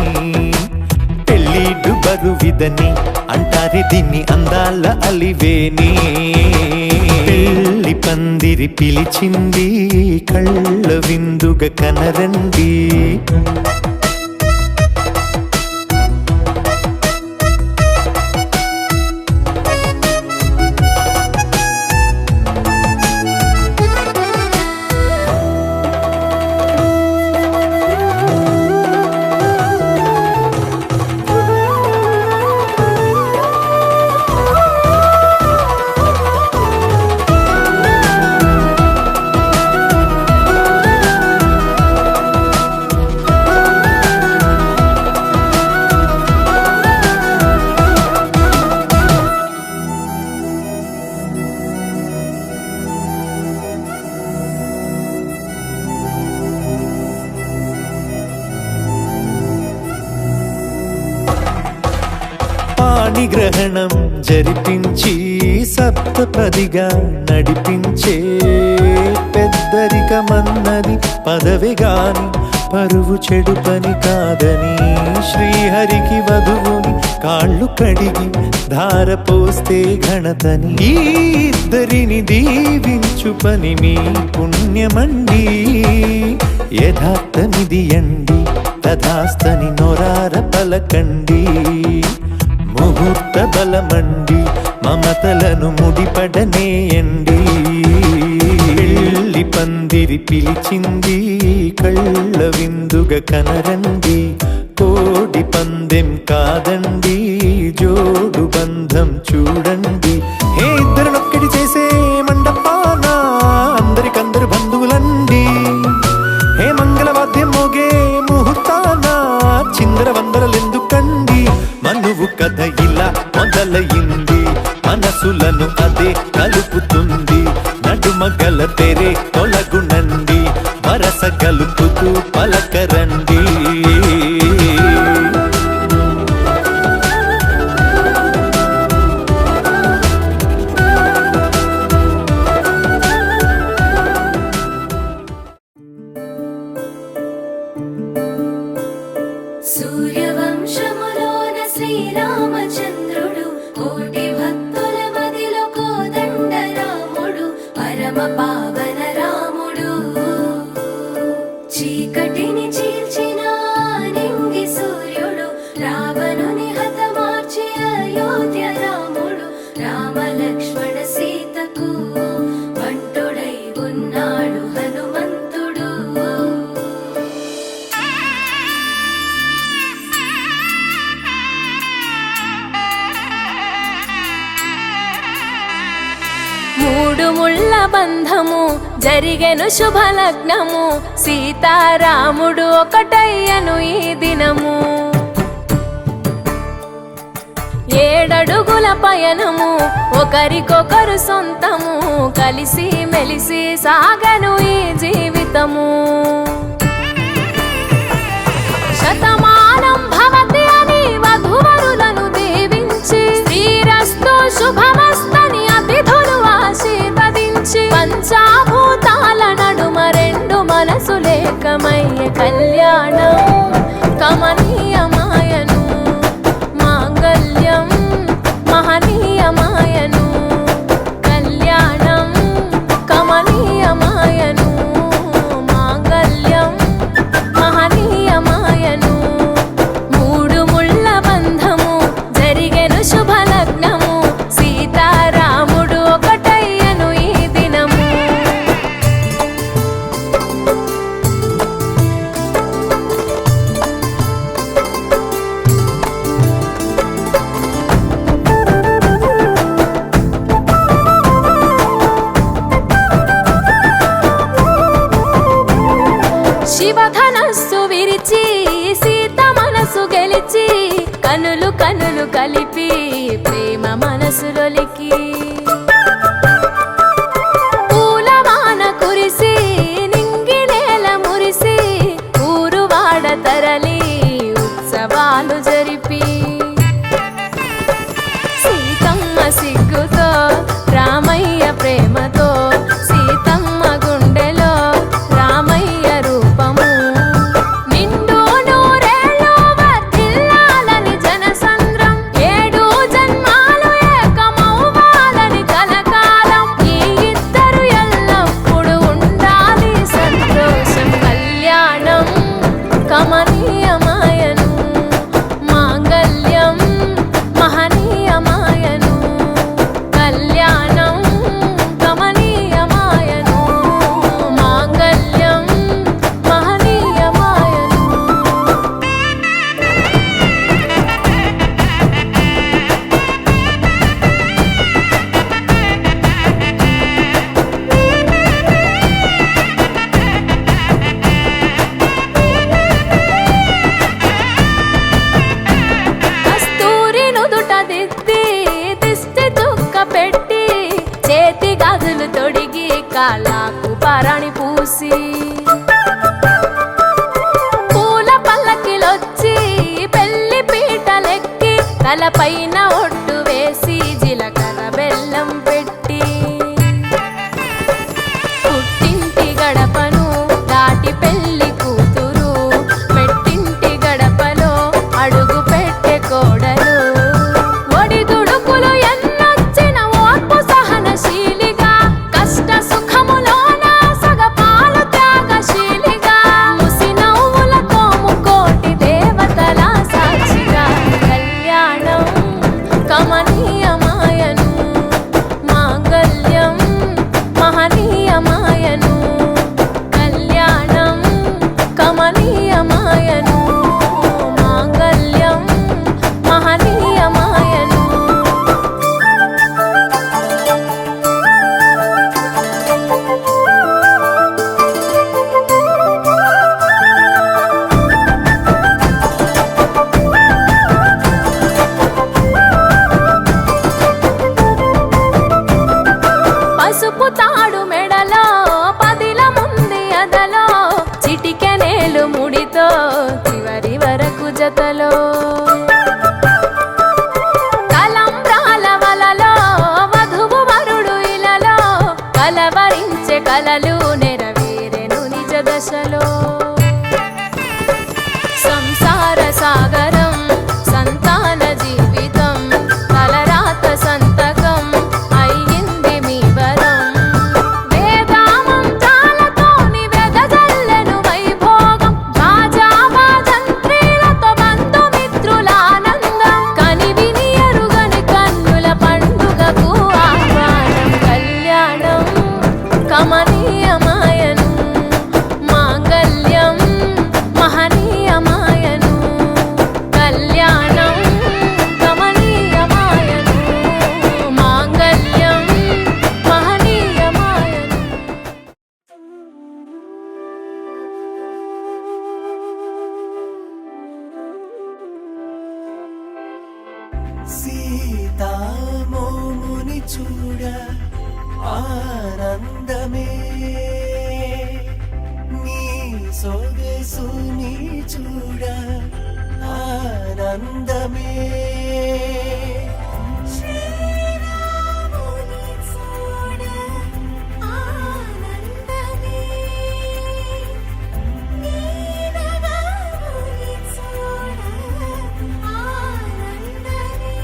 పెళ్ళిడు బరువిదని అంటారే దీన్ని అందాల అలివేని. పెళ్ళి పందిరి పిలిచింది కళ్ళ విందుగా కనరండి. గ్రహణం జరిపించి సప్తపదిగా నడిపించే పెద్దరికమన్నది పదవి గాని పరువు చెడు పని కాదని. శ్రీహరికి వధువుని కాళ్ళు కడిగి ధార పోస్తే ఘనతని. ఈ ఇద్దరిని దీవించు పని మీ పుణ్యమండి. యథార్థమిది అండి తథాస్తని నొరార పలకండి. ముహూర్త బలమండి మమతలను ముడిపడనేయండి. పెళ్ళి పందిరి పిలిచింది కళ్ళ విందుగా కనరండి. కోడి పందెం కాదండి జోడు బంధం చూడండి. హే ఇద్దరినొక్కటి చేసే మండపాన అందరికందరు బంధువులండి. హే మంగళవాద్యం మోగే ముహూర్తాన చిందర వందరలెందుకండి. మనువు కథ ఇలా మొదలయింది మనసులను అదే కలుపుతుంది. నడుమగల తెరే తొలగునండి వరస గలుపుతూ పలకరండి. సూర్యవంశములోన శ్రీరామచంద్రుడు కోటి భక్తుల మదిలో కోదండ రాముడు పరమ పావన రాముడు. చీకటిని చీల్చిన నింగి సూర్యుడు రావణుని హతమార్చి అయోధ్య రాముడు. రామ లక్ష్మణ సీతకు బంటుడై ఉన్నాడు హనుమంతుడు. మూడు ముళ్ళ బంధము జరిగెను శుభలగ్నము. సీతారాముడు ఒకటయ్యను ఈ దినము. 7 అడుగుల పయనము ఒకరికొకరు సొంతము. కలిసి మెలిసి సాగను ఈ జీవితము. శతమానం భవతి అని వధువరులను దీవించి శ్రీరస్తు శుభమస్తని అతిథులు ఆశీర్వదించి పంచాభూతాల నడుమ 2 మనసులేకమయ్యే కళ్యాణం కమనీయమాయను. మాంగళ్యం మహనీయమాయను. కళ్యాణం కమనీయమాయను. మాంగళ్యం మహనీయమాయను. 3 ముళ్ళ బంధము జరిగెను శుభలగ్నము. సీతారాముడు ఒకటయ్యను ఈ దినము. శివధనస్సు విరిచి సీత మనసు గెలిచి కనులు కనులు కలిపి ప్రేమ మనసులొలికి పూలవాన కురిసి నింగి నేల మురిసి ఊరు వాడ తరలి ఉత్సవాలు కాళ్ళకు పరణి పూసి పూల పల్లకిలొచ్చి పెళ్లి పీటలెక్కి తలపైన ఒట్టు వేసి జీలకర్ర బెల్లం పెట్టి పుట్టింటి గడపను దాటి పెళ్లి కూతురు పెట్టింటి గడపలో అడుగు పెట్టే కోడలు ఒడిదుడుకులు ఎన్నొచ్చిన ఓర్పు సహనశీలిగా కష్ట సుఖములోన సగపాలు త్యాగశీలిగా ముసి నవ్వులతో ముకోటి దేవతల సాక్షిగా కళ్యాణం కమనీయమాయను మాంగళ్యం మహనీయమాయను కళ్యాణం కమనీయమాయను మాంగళ్యం మహనీయమాయను పసుపు తాడు మెడలో పదిల ముంది అదలో చిటికెనేలు ముడితో చివరి వరకు జతలో తలంబ్రాల వలలో వధువు వరుడు ఇలలో కలవరించే కలలు నెరవేరెను నిజ దశలో సంసార సాగరం సంతాన జీవితం తలరాత సంతకం అయ్యింది మీ వరం వేదామంతాలతోని వెదజల్లెను వైభోగం భాజాభాజంత్రీలతో బంధుమిత్రులానందం కనివిని ఎరుగని కన్నుల పండుగకు ఆహ్వానం కళ్యాణం కమనీయమాయను మాంగళ్యం మహనీయమాయను కళ్యాణం కమనీయమాయను మాంగళ్యం మహనీయమాయను సీతామోముని చూడ ఆనందమే నీ సొగసుని చూడ ఆనందమే శ్రీరాముని చూడ ఆనందమే నీరగాముని చూడ ఆనందమే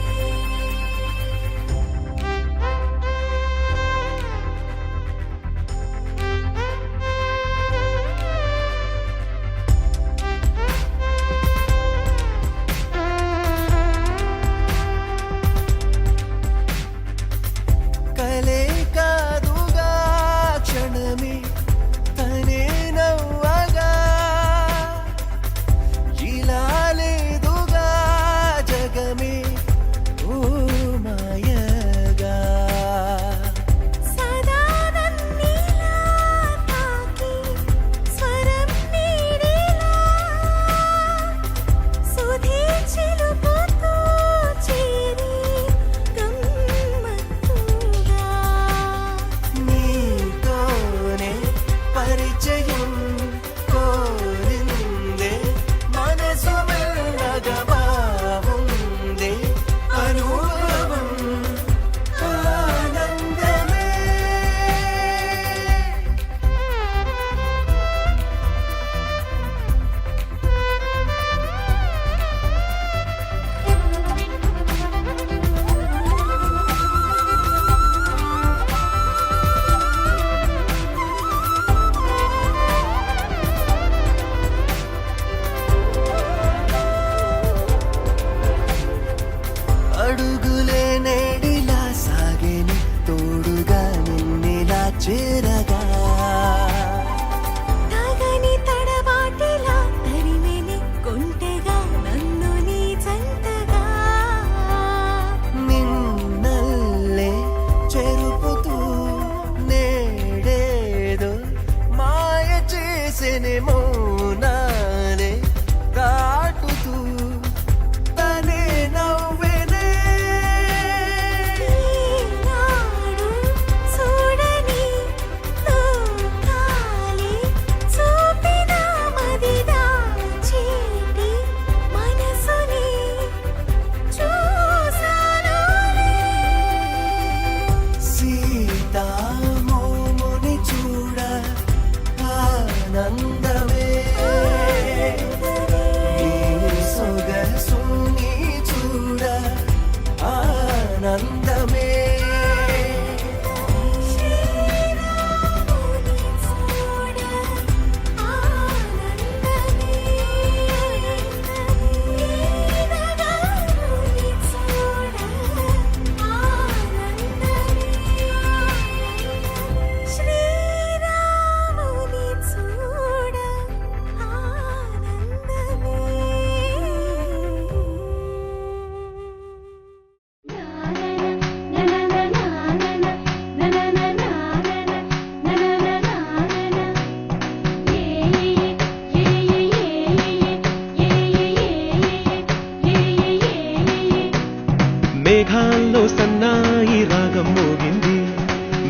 మేఘాల్లో సన్నాయి రాగం మోగింది,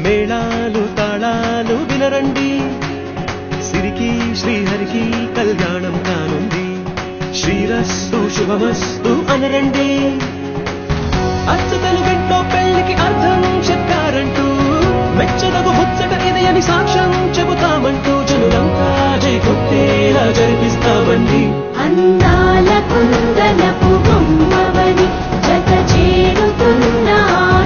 మేళాలు తాళాలు వినరండి, సిరికి శ్రీహరికి కళ్యాణం కానుంది, శ్రీరస్తు శుభమస్తు అనరండి. అచ్చుతలు గంటో పెళ్లికి అర్థం చెప్పారంటూ, మెచ్చదగు ముచ్చట ఇది అని సాక్ష్యం చెబుతామంటూ, జనులంతా జై కొట్టేలా జరిపిస్తామండి. అందాల కుందనపు బొమ్మవని జత చేరుతున్న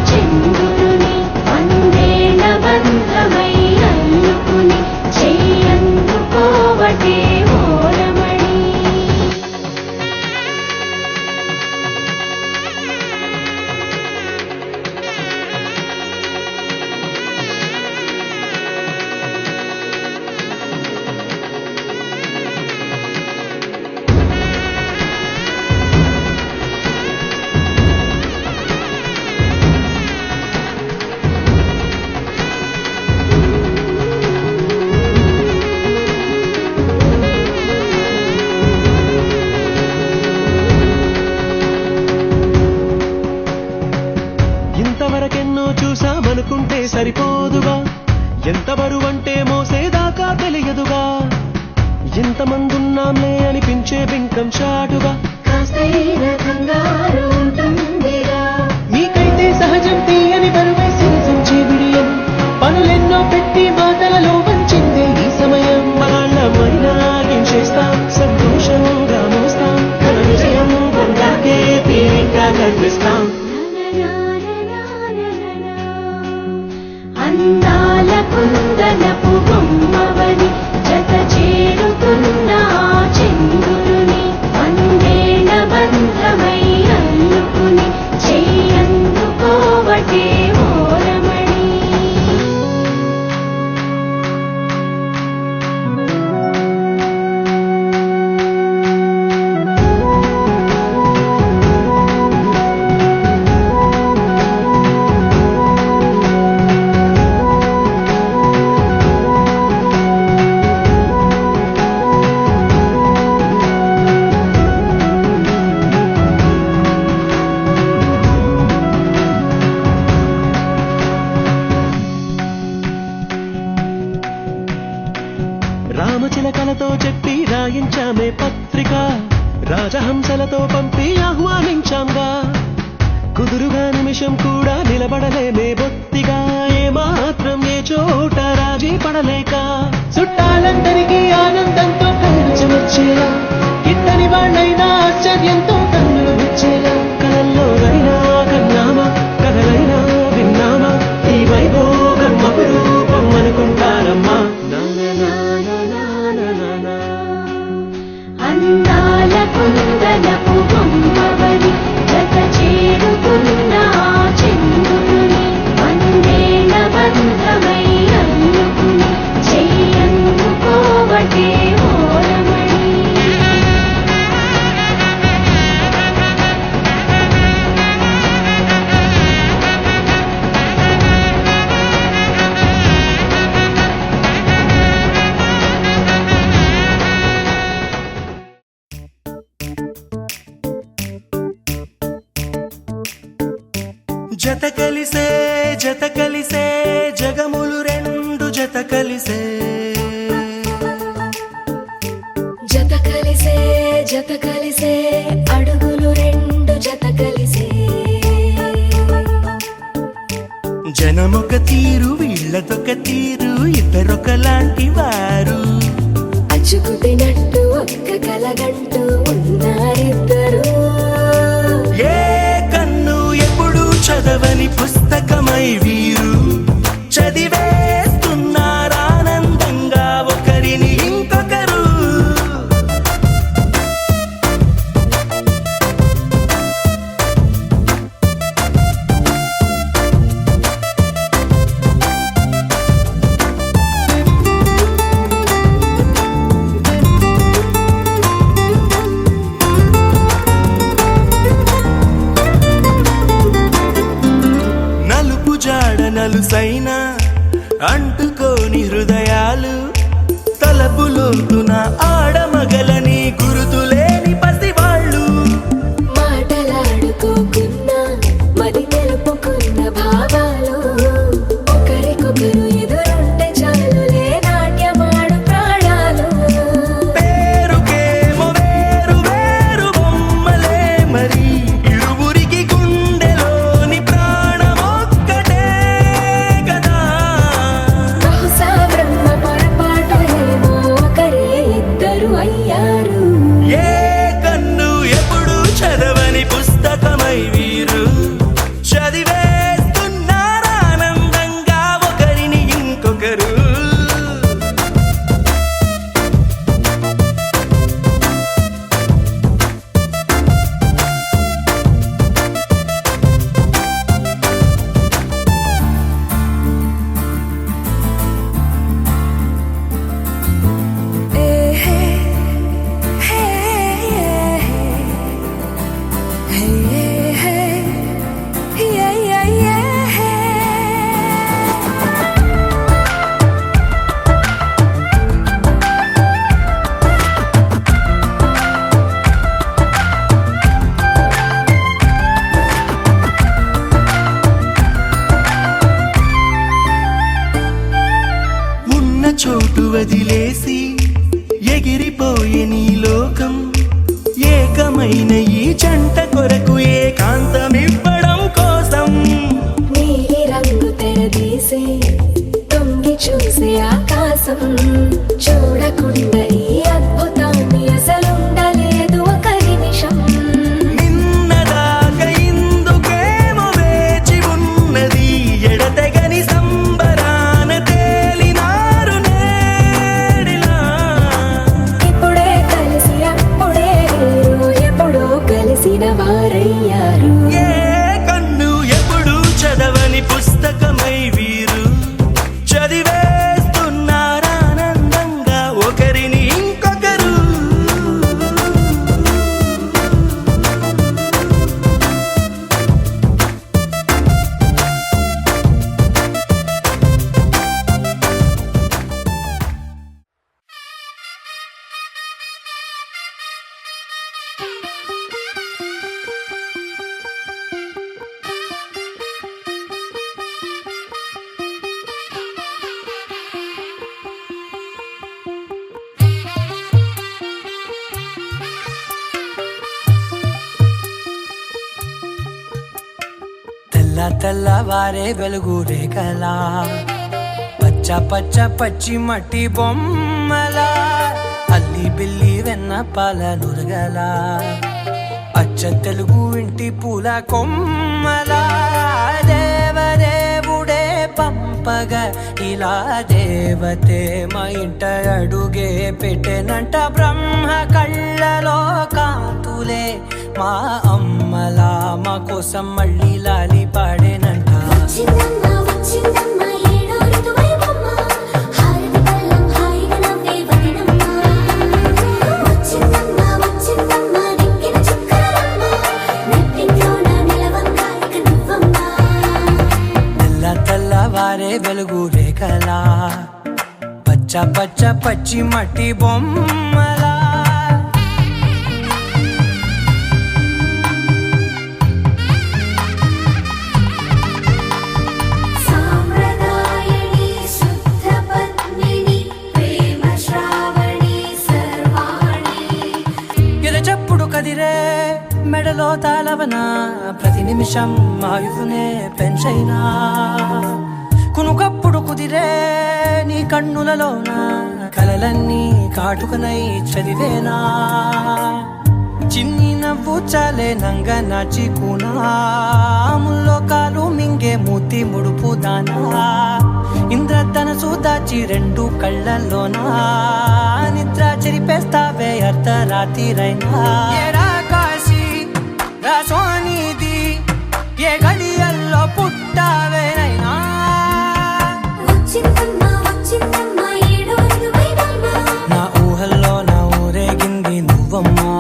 చంద్రుని, వందేళ్ల బంధమై అల్లుకుని చెయ్యందుకోవటే ఓరమణి. ఇంతవరకెన్నో చూసామనుకుంటే సరిపోదుగా, ఎంత బరువంటే మోసేదాకా తెలియదుగా, ఇంతమందున్నాంలే అనిపించే బింకం చాటుగా, కాస్తైన కంగారు ఉంటుందిగా, మీకైతే సహజం తీయని బరువై సిరిసించే బిడియం, పనులెన్నో పెట్టి మాటలలో వంచిందే ఈ సమయం. మగాళ్ళమైనా ఏం చేస్తాం, సంతోషంగా మోస్తాం, ఘన విజయం పొందాకే తీరిగ్గా కనిపిస్తాం. అందాల కుందనపు బొమ్మవని జత చేరుతున్న చంద్రుని, వందేళ్ల బంధమై అల్లుకుని చెయ్యందుకోవటే ఓరమణి. రామచిలకలతో చెప్పి రాయించామే పత్రిక, రాజహంసలతో పంపి ఆహ్వానించాంగా, కుదురుగా నిమిషం కూడా నిలబడలేమే బొత్తిగా, ఏ మాత్రం ఏ చోట రాజీ పడలేక, చుట్టాలందరికీ ఆనందంతో కళ్ళు చెమర్చేలా, ఇద్దరి వాళ్ళైనా ఆశ్చర్యంతో కన్నులు విచ్చేలా, కలల్లోనైనా కన్నామా కథలైనా విన్నామా, ఈ వైభోగం అపురూపం అనుకుంటారమ్మా. అందాల కుందనపు బొమ్మవని జత చేరుతున్న చంద్రుని, వందేళ్ల బంధమై అల్లుకుని చెయ్యందుకోవటే ఓరమణి. జత కలిసే జత కలిసే జగములు రెండు జత కలిసే, జత కలిసే జత కలిసే అడుగులు రెండు జత కలిసే, జనమొక తీరు వీళ్ళదొక తీరు, ఇద్దరొకలాంటి వారు, అచ్చుకుతినట్టు ఒక్క కలగంటూ ఉన్నారిద్దరు. ఏ కన్ను ఎప్పుడు చదవని పుస్తకమై వీరు చదివేస్తున్నారానందంగా ఒకరిని ఇంకొకరు. నలుసైన అంటుకోని హృదయాలు, తలపులోతున ఆడమగలని గురుతులేని పసివాళ్ళు, మాటలాడుకోకున్నా మరి చోటు వదిలేసి ఎగిరిపోయే నీ లోకం ఏకమైన ఈ జంట కొరకు ఏకాంతమివ్వడం కోసం నీలి రంగు తెరదీసే తొంగి చూసే ఆకాశం చూడకుండా ఈ అద్భుతాన్ని అసలుండలేదు ఒక నిమిషం నిన్నదాకా ఇందుకేమో వేచి ఉన్నది ఎడతెగని సంబరాన తేలినారు నేడిలా ఇప్పుడే కలిసి అప్పుడే ఎప్పుడో కలిసిన వారయ్యారు ఏ కన్ను ఎప్పుడు చదవని పుస్తకమై వీరు చదివేస్తున్నారానందంగా ఒకరిని ఇంకొకరు తెల్లవారే వెలుగు రేఖలా పచ్చ పచ్చ పచ్చి మట్టి బొమ్మలా అల్లి బిల్లి వెన్న పాల నురగలా అచ్చ తెలుగు ఇంటి పూల కొమ్మలా దేవదేవుడే పంపగా ఇలా దేవతే మా ఇంట అడుగే పెట్టెనంట బ్రహ్మ కళ్ళలో కాంతులే మా అమ్మలా మా కోసం మళ్ళీ లాలి పాడేనంట తెల్లవారే వెలుగు రేఖలా పచ్చ పచ్చ పచ్చి మట్టి బొమ్మలా కదిరే మెడలో తాళవన ప్రతి నిమిషం ఆయువునే పెంచైనా కునుకప్పుడు కుదిరే నీ కన్నులలోన కలలన్నీ కాటుకనై చదివేనా చిన్ని నవ్వు చాలే నంగ నాచి కూనాముల్లో కాలు మింగే మూతి ముడుపు దానా ఇంద్రధనసు దాచి రెండు కళ్ళల్లోనా నిద్ర చెరిపేస్తావే అర్ధరాత్రిరైనా కాశీ రాసోనిది ఏ గడియల్లో పుట్టావేనైనా నా ఊహల్లో నా ఊరేగింది నువ్వమ్మా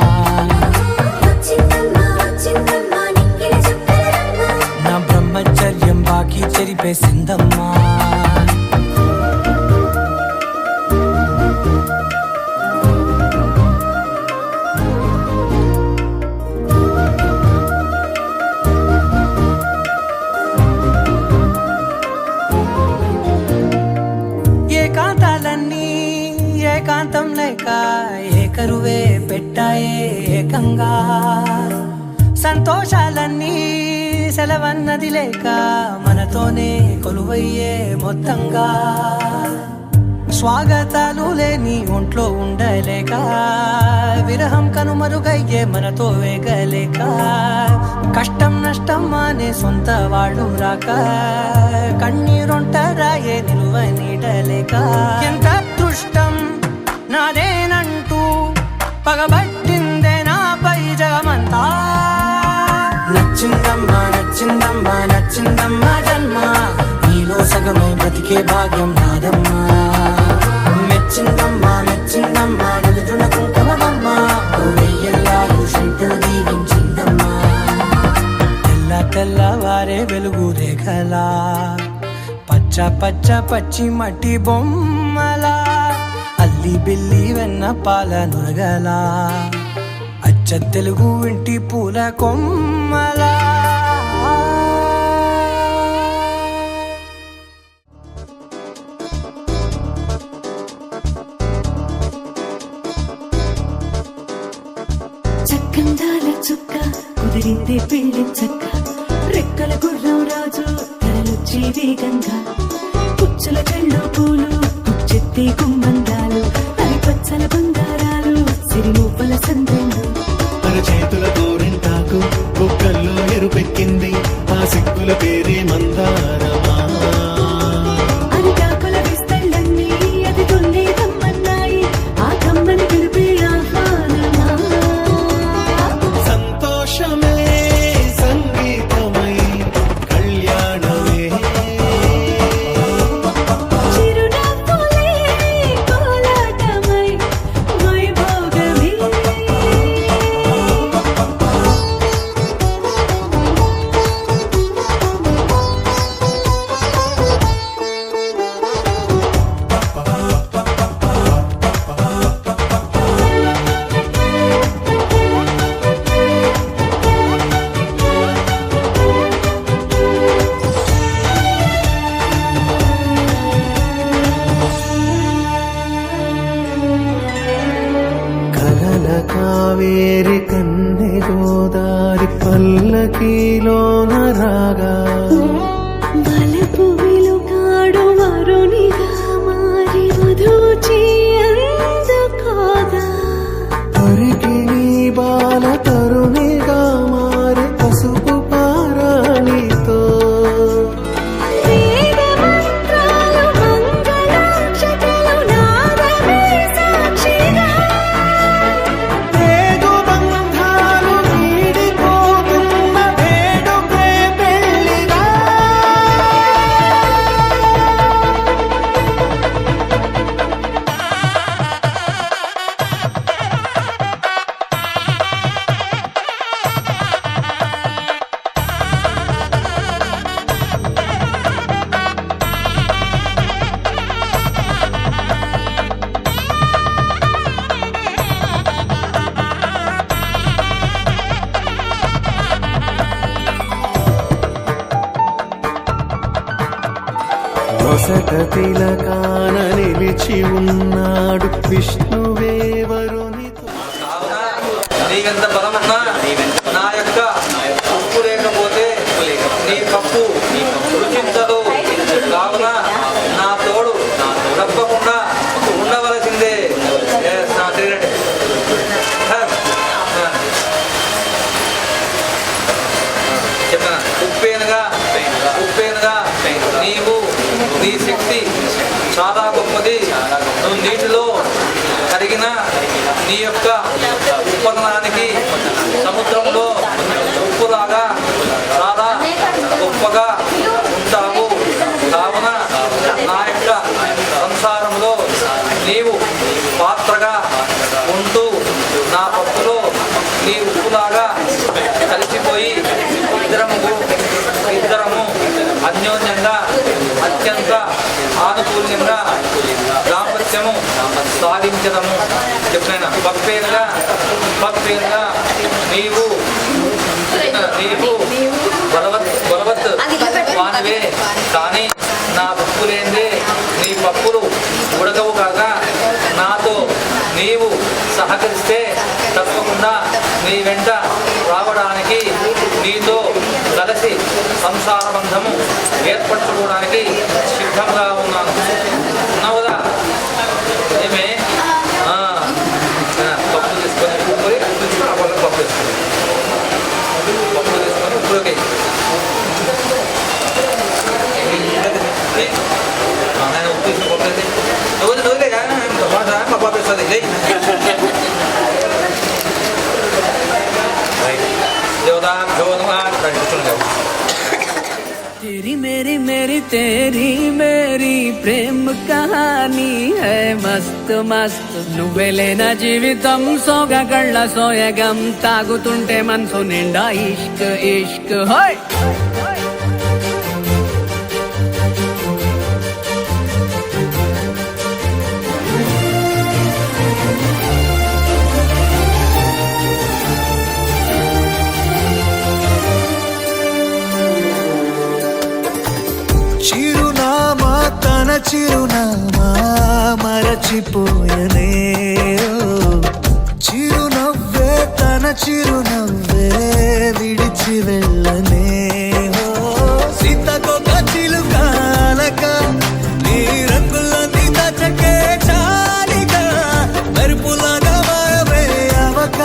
నా బ్రహ్మచర్యం బాకీ చెరిపేసిందమ్మా ఏకాంతం లేక ఏకరువే పెట్టాయే ఏకంగా సంతోషాలన్నీ సెలవన్నది లేక మనతోనే కొలువయ్యే మొత్తంగా స్వాగతాలు లేని ఒంట్లో ఉండలేక విరహం కనుమరుగయ్యే మనతో వేగలేక కష్టం నష్టం అనే సొంత వాళ్ళు రాక కన్నీరొంటరాయే నిలువ నీడలేక ఎంత అదృష్టం నాదేనంటూ పగబట్టిందే నాపై జగమంతా నచ్చిందమ్మా నచ్చిందమ్మా నచ్చిందమ్మా జన్మ నీలో సగమై బ్రతికే భాగ్యం నాదమ్మా మెచ్చిందమ్మా మెచ్చిందమ్మా నలుదున కుంకుమమ్మా వెయ్యల్లాలు శంకరు దీవించిందమ్మా తెల్లవారే వెలుగు రేఖలా పచ్చ పచ్చ పచ్చి మట్టి బొమ్మలా అల్లి బిల్లి వెన్న పాల నురగలా అచ్చ తెలుగు ఇంటి పూల కొమ్మలా చక్కందాల చుక్క కుదిరిందే పెళ్లి చక్క రెక్కల గుర్రం రాజు తరలొచ్చే వేగంగా పుచ్చల కళ్ళు పూలు పుచ్చెత్తే గుమ్మందాలు అవి పచ్చల బంగారాలు సిరిమూపల సంద్రంలో చేతుల గోరింటాకు బొక్కల్లో ఎరుపెక్కింది ఆ సిక్కుల పేరే మందారమా అరిటాకుల విస్తళ్ళన్నీ అది తొల్లి కమ్మన్నాయి ఆ కమ్మని పిలిపే ఆహ్వానమా సంతోషమే సంగీతమై కళ్యాణమే చిరునవ్వులే కోలాటమై వైభోగమే కలల కావేరి కన్నె గోదారి పల్లకీలోన రాగా బలపు వెలుగాడు వరునిగా మారి వధూచి అందుకోగా తరికి నీ బాల తరుణిగా మారి పసుపు పారాణితో వేద మంత్రాలు మంగళాక్షతలు నాదమే సాక్షిగా పేగు బంధాలు వీడిపోతున్న వేడుకే పెళ్లిగా నొసట తిలకాన నిలిచి ఉన్నాడు విష్ణువే వరునితో నీకెంత బలమన్నా నా యొక్క ఉప్పు లేకపోతే నీ పప్పు రుచించదు కావున నా తోడు తప్పకుండా ఉండవలసిందే నా తిరగండి చెప్పనా ఉప్పేనుగా నీవు నీ శక్తి చాలా గొప్పది నువ్వు నీటిలో కరిగిన నీ యొక్క ఉత్పన్నానికి సముద్రంలో ఉప్పులాగా చాలా గొప్పగా ఉంటావు కావున నా యొక్క సంసారంలో నీవు పాత్రగా ఉంటూ నా పప్పులో నీ ఉప్పులాగా కలిసిపోయి ఇద్దరము అన్యోన్యంగా అత్యంత ఆనుకూల్యంగా దాంపత్యము సాధించడము చెప్పిన పప్పేనుగా నీవు బలవత్ వానివే కానీ నా పప్పు లేనిదే నీ పప్పులు ఉడకవు కాక నాతో నీవు సహకరిస్తే తప్పకుండా నీ వెంట రావడానికి నీతో కలిసి సంసార బంధము ఏర్పరచుకోవడానికి సిద్ధంగా ఉన్నాను. ఉన్నావుదా? ఏమే పప్పు తీసుకొని పప్పు తీసుకొని ఉప్పులోకి ఆయన ఉప్పు తీసుకుని పప్పులేదు రోజులేగా మా పాప ఇస్తుంది దేవతా तेरी मेरी मेरी तेरी मेरी प्रेम कहानी है मस्त మస్తు మస్తు నువ్వెలేన జీవితం సోగ గళ్ళ సోయగం తాగుతుంటే మనసు నిండా ఇష్క్ ఇష్క్ హోయ్ చిరునామా తన చిరునామా మరచిపోయనే చిరునవ్వే తన చిరునవ్వే విడిచి వెళ్ళనే సీతకొక చిలుకాలక నీ రంగులన్నీ దచకే చాలిగా మెరుపులాగా మాయమే అవక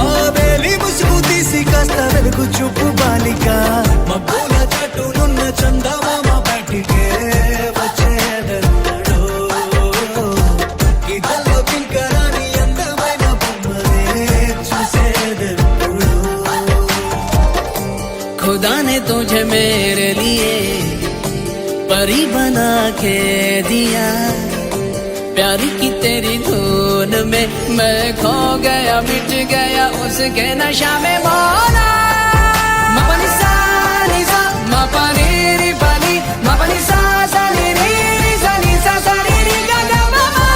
ఆ వేలి ముసుగు తీసి కాస్త వెలుగు చూపు బాలిక మబ్బుల చట్టునున్న చందమామ బయటికే వచ్చేదన్నాడు ఇదల్లో కింకరాని అందమైన బొమ్మలే చూసేదెప్పుడు खुदा ने तुझे मेरे लिए परी बना के दिया प्यार की तेरी धुन में मैं खो गया मिट गया उसके नशा में मौला मपनी सा नी सा मपनी री पनी मपनी सा सा नी री सा नी सा सा नी री गा गा मा मा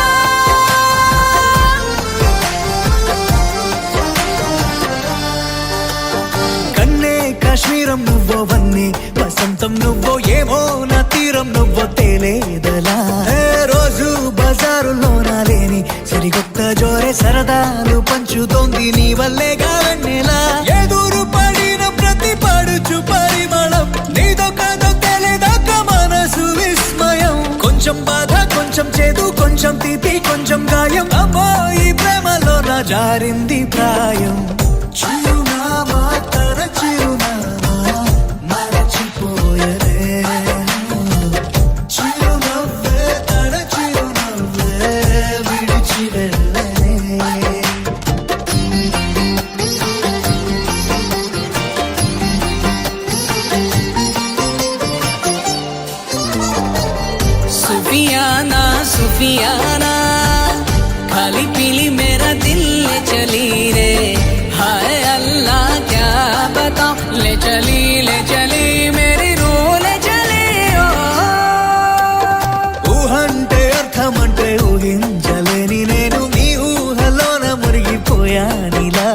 కన్నే కాశ్మీరం నువ్వో వన్నే వసంతం నువ్వో ఏమో నా తీరం నువ్వో తేలేదలా ఏ రోజు బజారులోన లేని సరికొత్త జోరే సరదాలు పంచుతోంది నీ వల్లేగా వెన్నెలా ఎదురు పడిన ప్రతి పడుచు పరిమళం నీదో కాదో తెలియదాక మనసు విస్మయం కొంచెం బాధ కొంచెం చేదు కొంచెం తీపి కొంచెం గాయం అమ్మో ఈ ప్రేమలో నా జారింది ప్రాయం చిరునామా తన చిరునామా మరచిపోయనే చిరునవ్వే తన చిరునవ్వే విడిచి వెళ్ళనే सुफियाना सुफियाना खाली पीली मेरा दिल ले चली रे हाय अल्लाह क्या बताऊं ले चली मेरी रूह ले चली ओ ఊహంటే అర్థమంటే ఊహించలేని నేను నీ ఊహలోన మురిగిపోయానిలా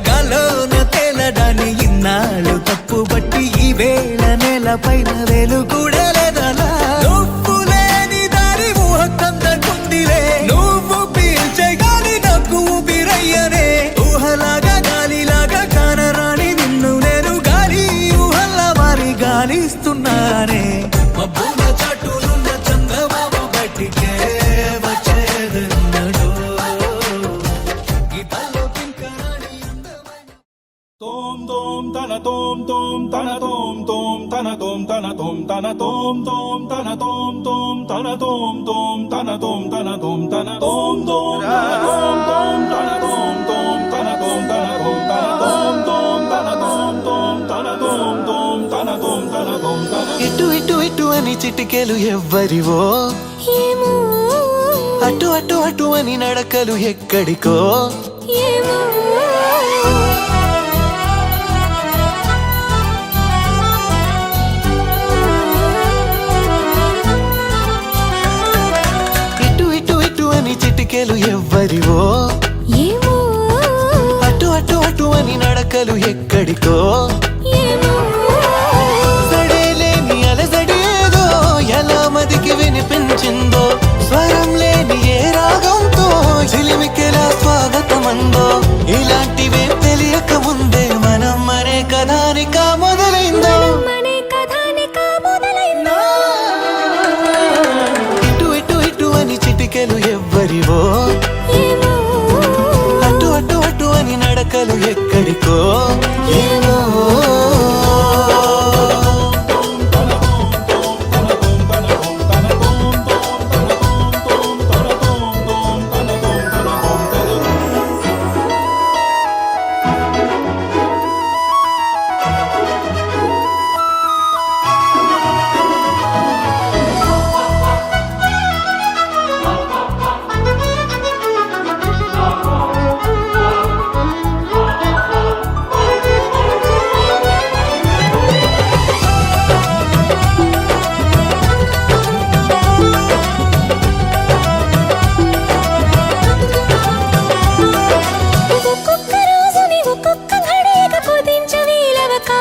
గాల్లోన తేలడాన్ని ఇన్నాళ్ళు తప్పుబట్టి ఈ వేళ నేల పైన వేలు కూడా లేదలా నువ్వు లేని దారి ఊహ కందకుందిలే నువ్వు పీల్చే గాలి నాకు ఊపిరయ్యనే ఊహలాగా గాలిలాగా కానరాని నిన్ను నేను గాలి ఊహల్లా మారి గాలిస్తున్నానే మబ్బుల చాటునున్న చందమామ బయటికే వచ్చేదన్నాడు గీతల్లో కింకరాని అందమైన తోం తోం తన తోం తోం తన తోం తోం తన తోం తన తోం తన తోం తోం తన తోం తోం తన తోం తోం తన తోం తన తోం తన తోం తోం తన తోం తోం తన తోం తోం తన తోం తన తోం తన తోం తోం తన తోం తోం తన తోం తోం తన తోం తన తోం తన ఇటు ఇటు ఇటు అని చిటికెలు ఎవ్వరివో ఏమో అటు అటు అటు అని నడకలు ఎక్కడికో ఏమో ఇటు ఇటు ఇటు అని చిటికెలు ఎవ్వరివో ఏమో అటు అటు అటు అని నడకలు ఎక్కడికో ఏమో సడేలేని అలసడేదో ఎలా మదికి వినిపించిందో స్వరం లేని ఏ రాగంతో చిలిమికెలా స్వాగతమందో ఇలాంటివే తెలియక ముందే మనం మరే కథానిక మొదలైందో మనే కథానిక మొదలైందో ఇటు ఇటు ఇటు అని చిటికెలు ఎవ్వరివో ఏమో అటు అటు అటు అని నడకలు ఎక్కడికో ఏమో చిలక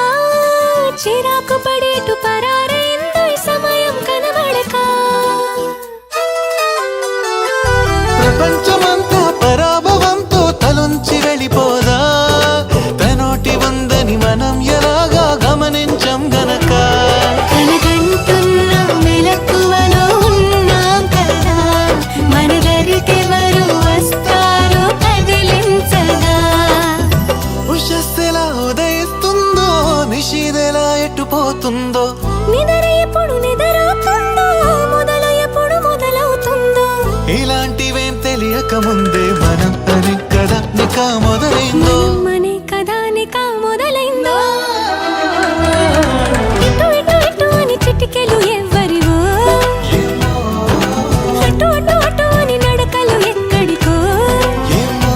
చిరాకు పడేటు పరారైందో ఈ సమయం కనబడక ప్రపంచమంతా పరాభవంతో తలొంచి వెళ్ళిపోదా తనోటి ఉందని మనం ఎలాగా గమనించం గనక కలగంటున్న మెలకువలో ఉన్నాం కదా మనదరికెవరు వస్తారో తగిలించగా ఉషస్సెలా ఉదయిస్తుందో నిషిదెలా ఎట్టుపోతుందో నిద్ర ఎప్పుడు నిద్రవుతుందో మొదలు ఎప్పుడు మొదలవుతుందో ఇలాంటివేం తెలియక ముందే మనం అని కదా నికా మొదలైందో మనే కథానికా మొదలైందో ఇటు ఇటు ఇటు అని చిటికెలు ఎవ్వరివో అటు అటు అటు అని నడకలు ఎక్కడికో ఏమో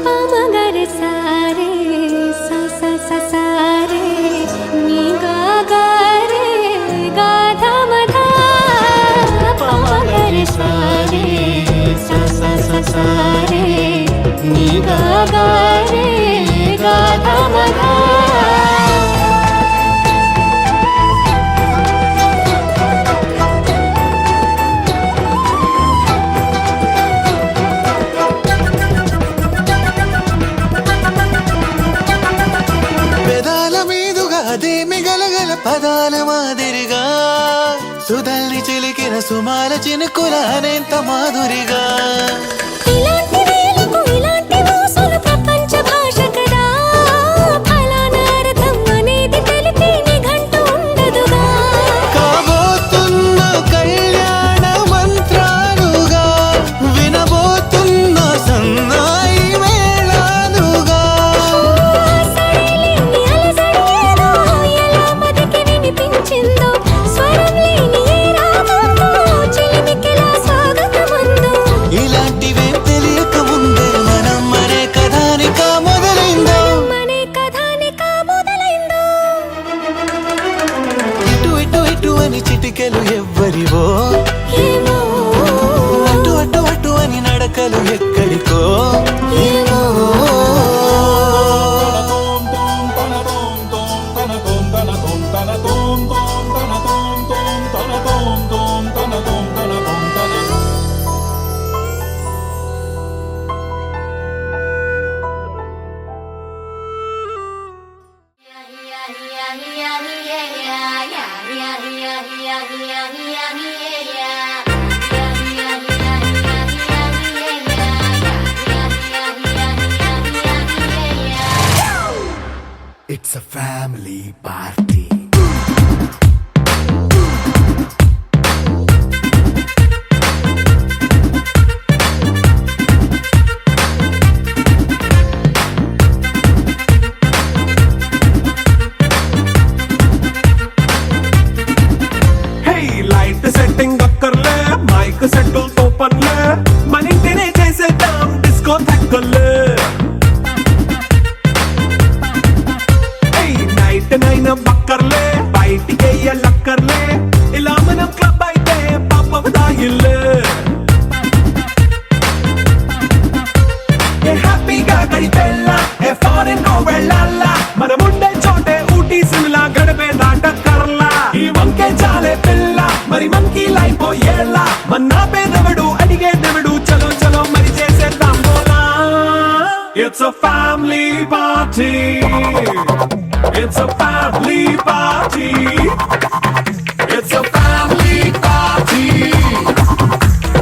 పామగర సారే సా సా సా సారే నీ గా గా రే గా ధ మ ధ పామగర సారే సా సా సా సారే నీ గా గా రే గా ధ మ ధ పెదాల మీదుగా అదే మిగలగల పదాల మాదిరిగా సుధల్ని చిలికిన సుమాల చినుకుల అనేంత మాధురిగా ఇలాంటి వేలకు ఇలాంటి మోసలు ప్రపంచ భాష కదా ఫలానా అర్థం అనేది తెలిపే నిఘంటు ఉండదుగా కాబోతున్న కళ్యాణ మంత్రాలుగా వినబోతున్న సన్నాయి మేళాలుగా సరేలేని అలజడేదో ఎలా బతికి వినిపించిందో స్వరం లేని ఏ రాగంతో చిలిమికెలా స్వాగతముందో ఇలాంటివేం తెలియక ముందే మనం మనే కథానికా మొదలైందో మనే కథానికా మొదలైందో ఇటు ఇటు ఇటు అని చిటికెలు ఎవ్వరివో ఏమో అటు అటు అటు అని నడకలు ఎక్కడికో ఏమో It's a family party. Hey, light setting అక్కర్లే మైక్ సెట్టుల్ తో పర్లే మన ఇంటినే చేసేద్దాం డిస్కో థక్కర్లే నైట్ నైన్ బక్కర్లే బయటికి లక్కర్లే ఇలా మనం క్లబ్ అయితే పాపం దాయిల్లే హ్యాపీగా గడిపెల్లా ఏ ఫారెన్ నో వెళ్ళాలా మనం ఉండే చోటే ఊటీ సిమ్లా గడిపే దాటక్కర్లా ఈ వంకే చాలే పిల్ల మరి మంకీ లైఫ్ ఏళ్ళ మన్నా పేదవడు అడిగేదెవడు చలో చలో మరి చేసేద్దాం బోలా It's a family party. It's a family party. It's a family party.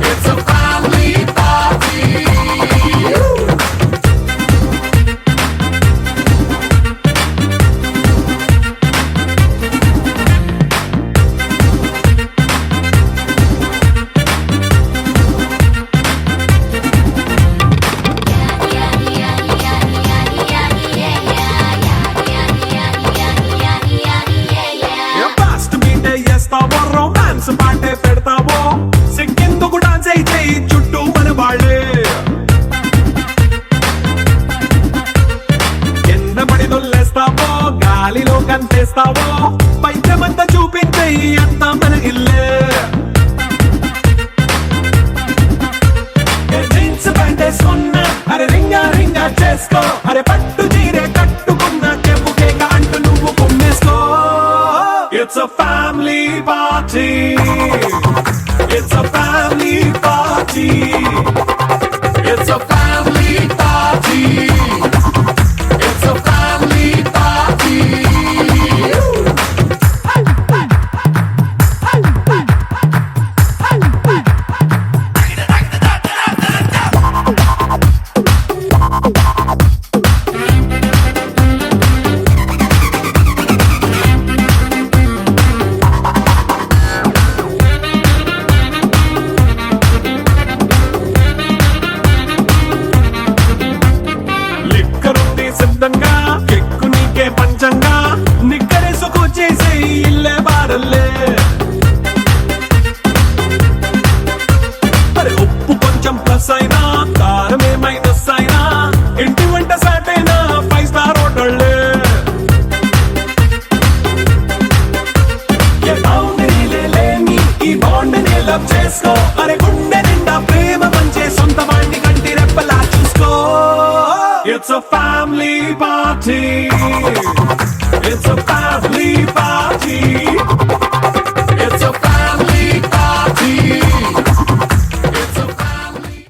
It's a family party. Fast meet చేస్తావో రొమాన్స్ పాటే పెడతావో సిక్కిందుకు డాన్స్ అయితే చుట్టూ మన వాళ్ళే కింద పడి దొల్లేస్తావో గాలిలో కంటేస్తావో పైద్యమంతా చూపించే అంతా మన ఇల్లే It's a family party. It's a family party. It's a family party. లిక్కరుంది సిద్ధంగా కెక్కు నీకే పంచంగా నిక్కరేసుకు చేసే ఇల్లే బారల్లే మరి ఉప్పు కొంచెం ప్లస్ అయినా కారమే మైనస్ అయినా ఇంటి వంట సాటైనా 5 స్టార్ హోటళ్ళే ఏ బౌండరీలే లేని ఈ బాండ్ని లవ్ చేసుకో అరే గుండె నిండా ప్రేమ పంచే సొంత వాణ్ణి కంటి రెప్పలా చూసుకో It's a family party.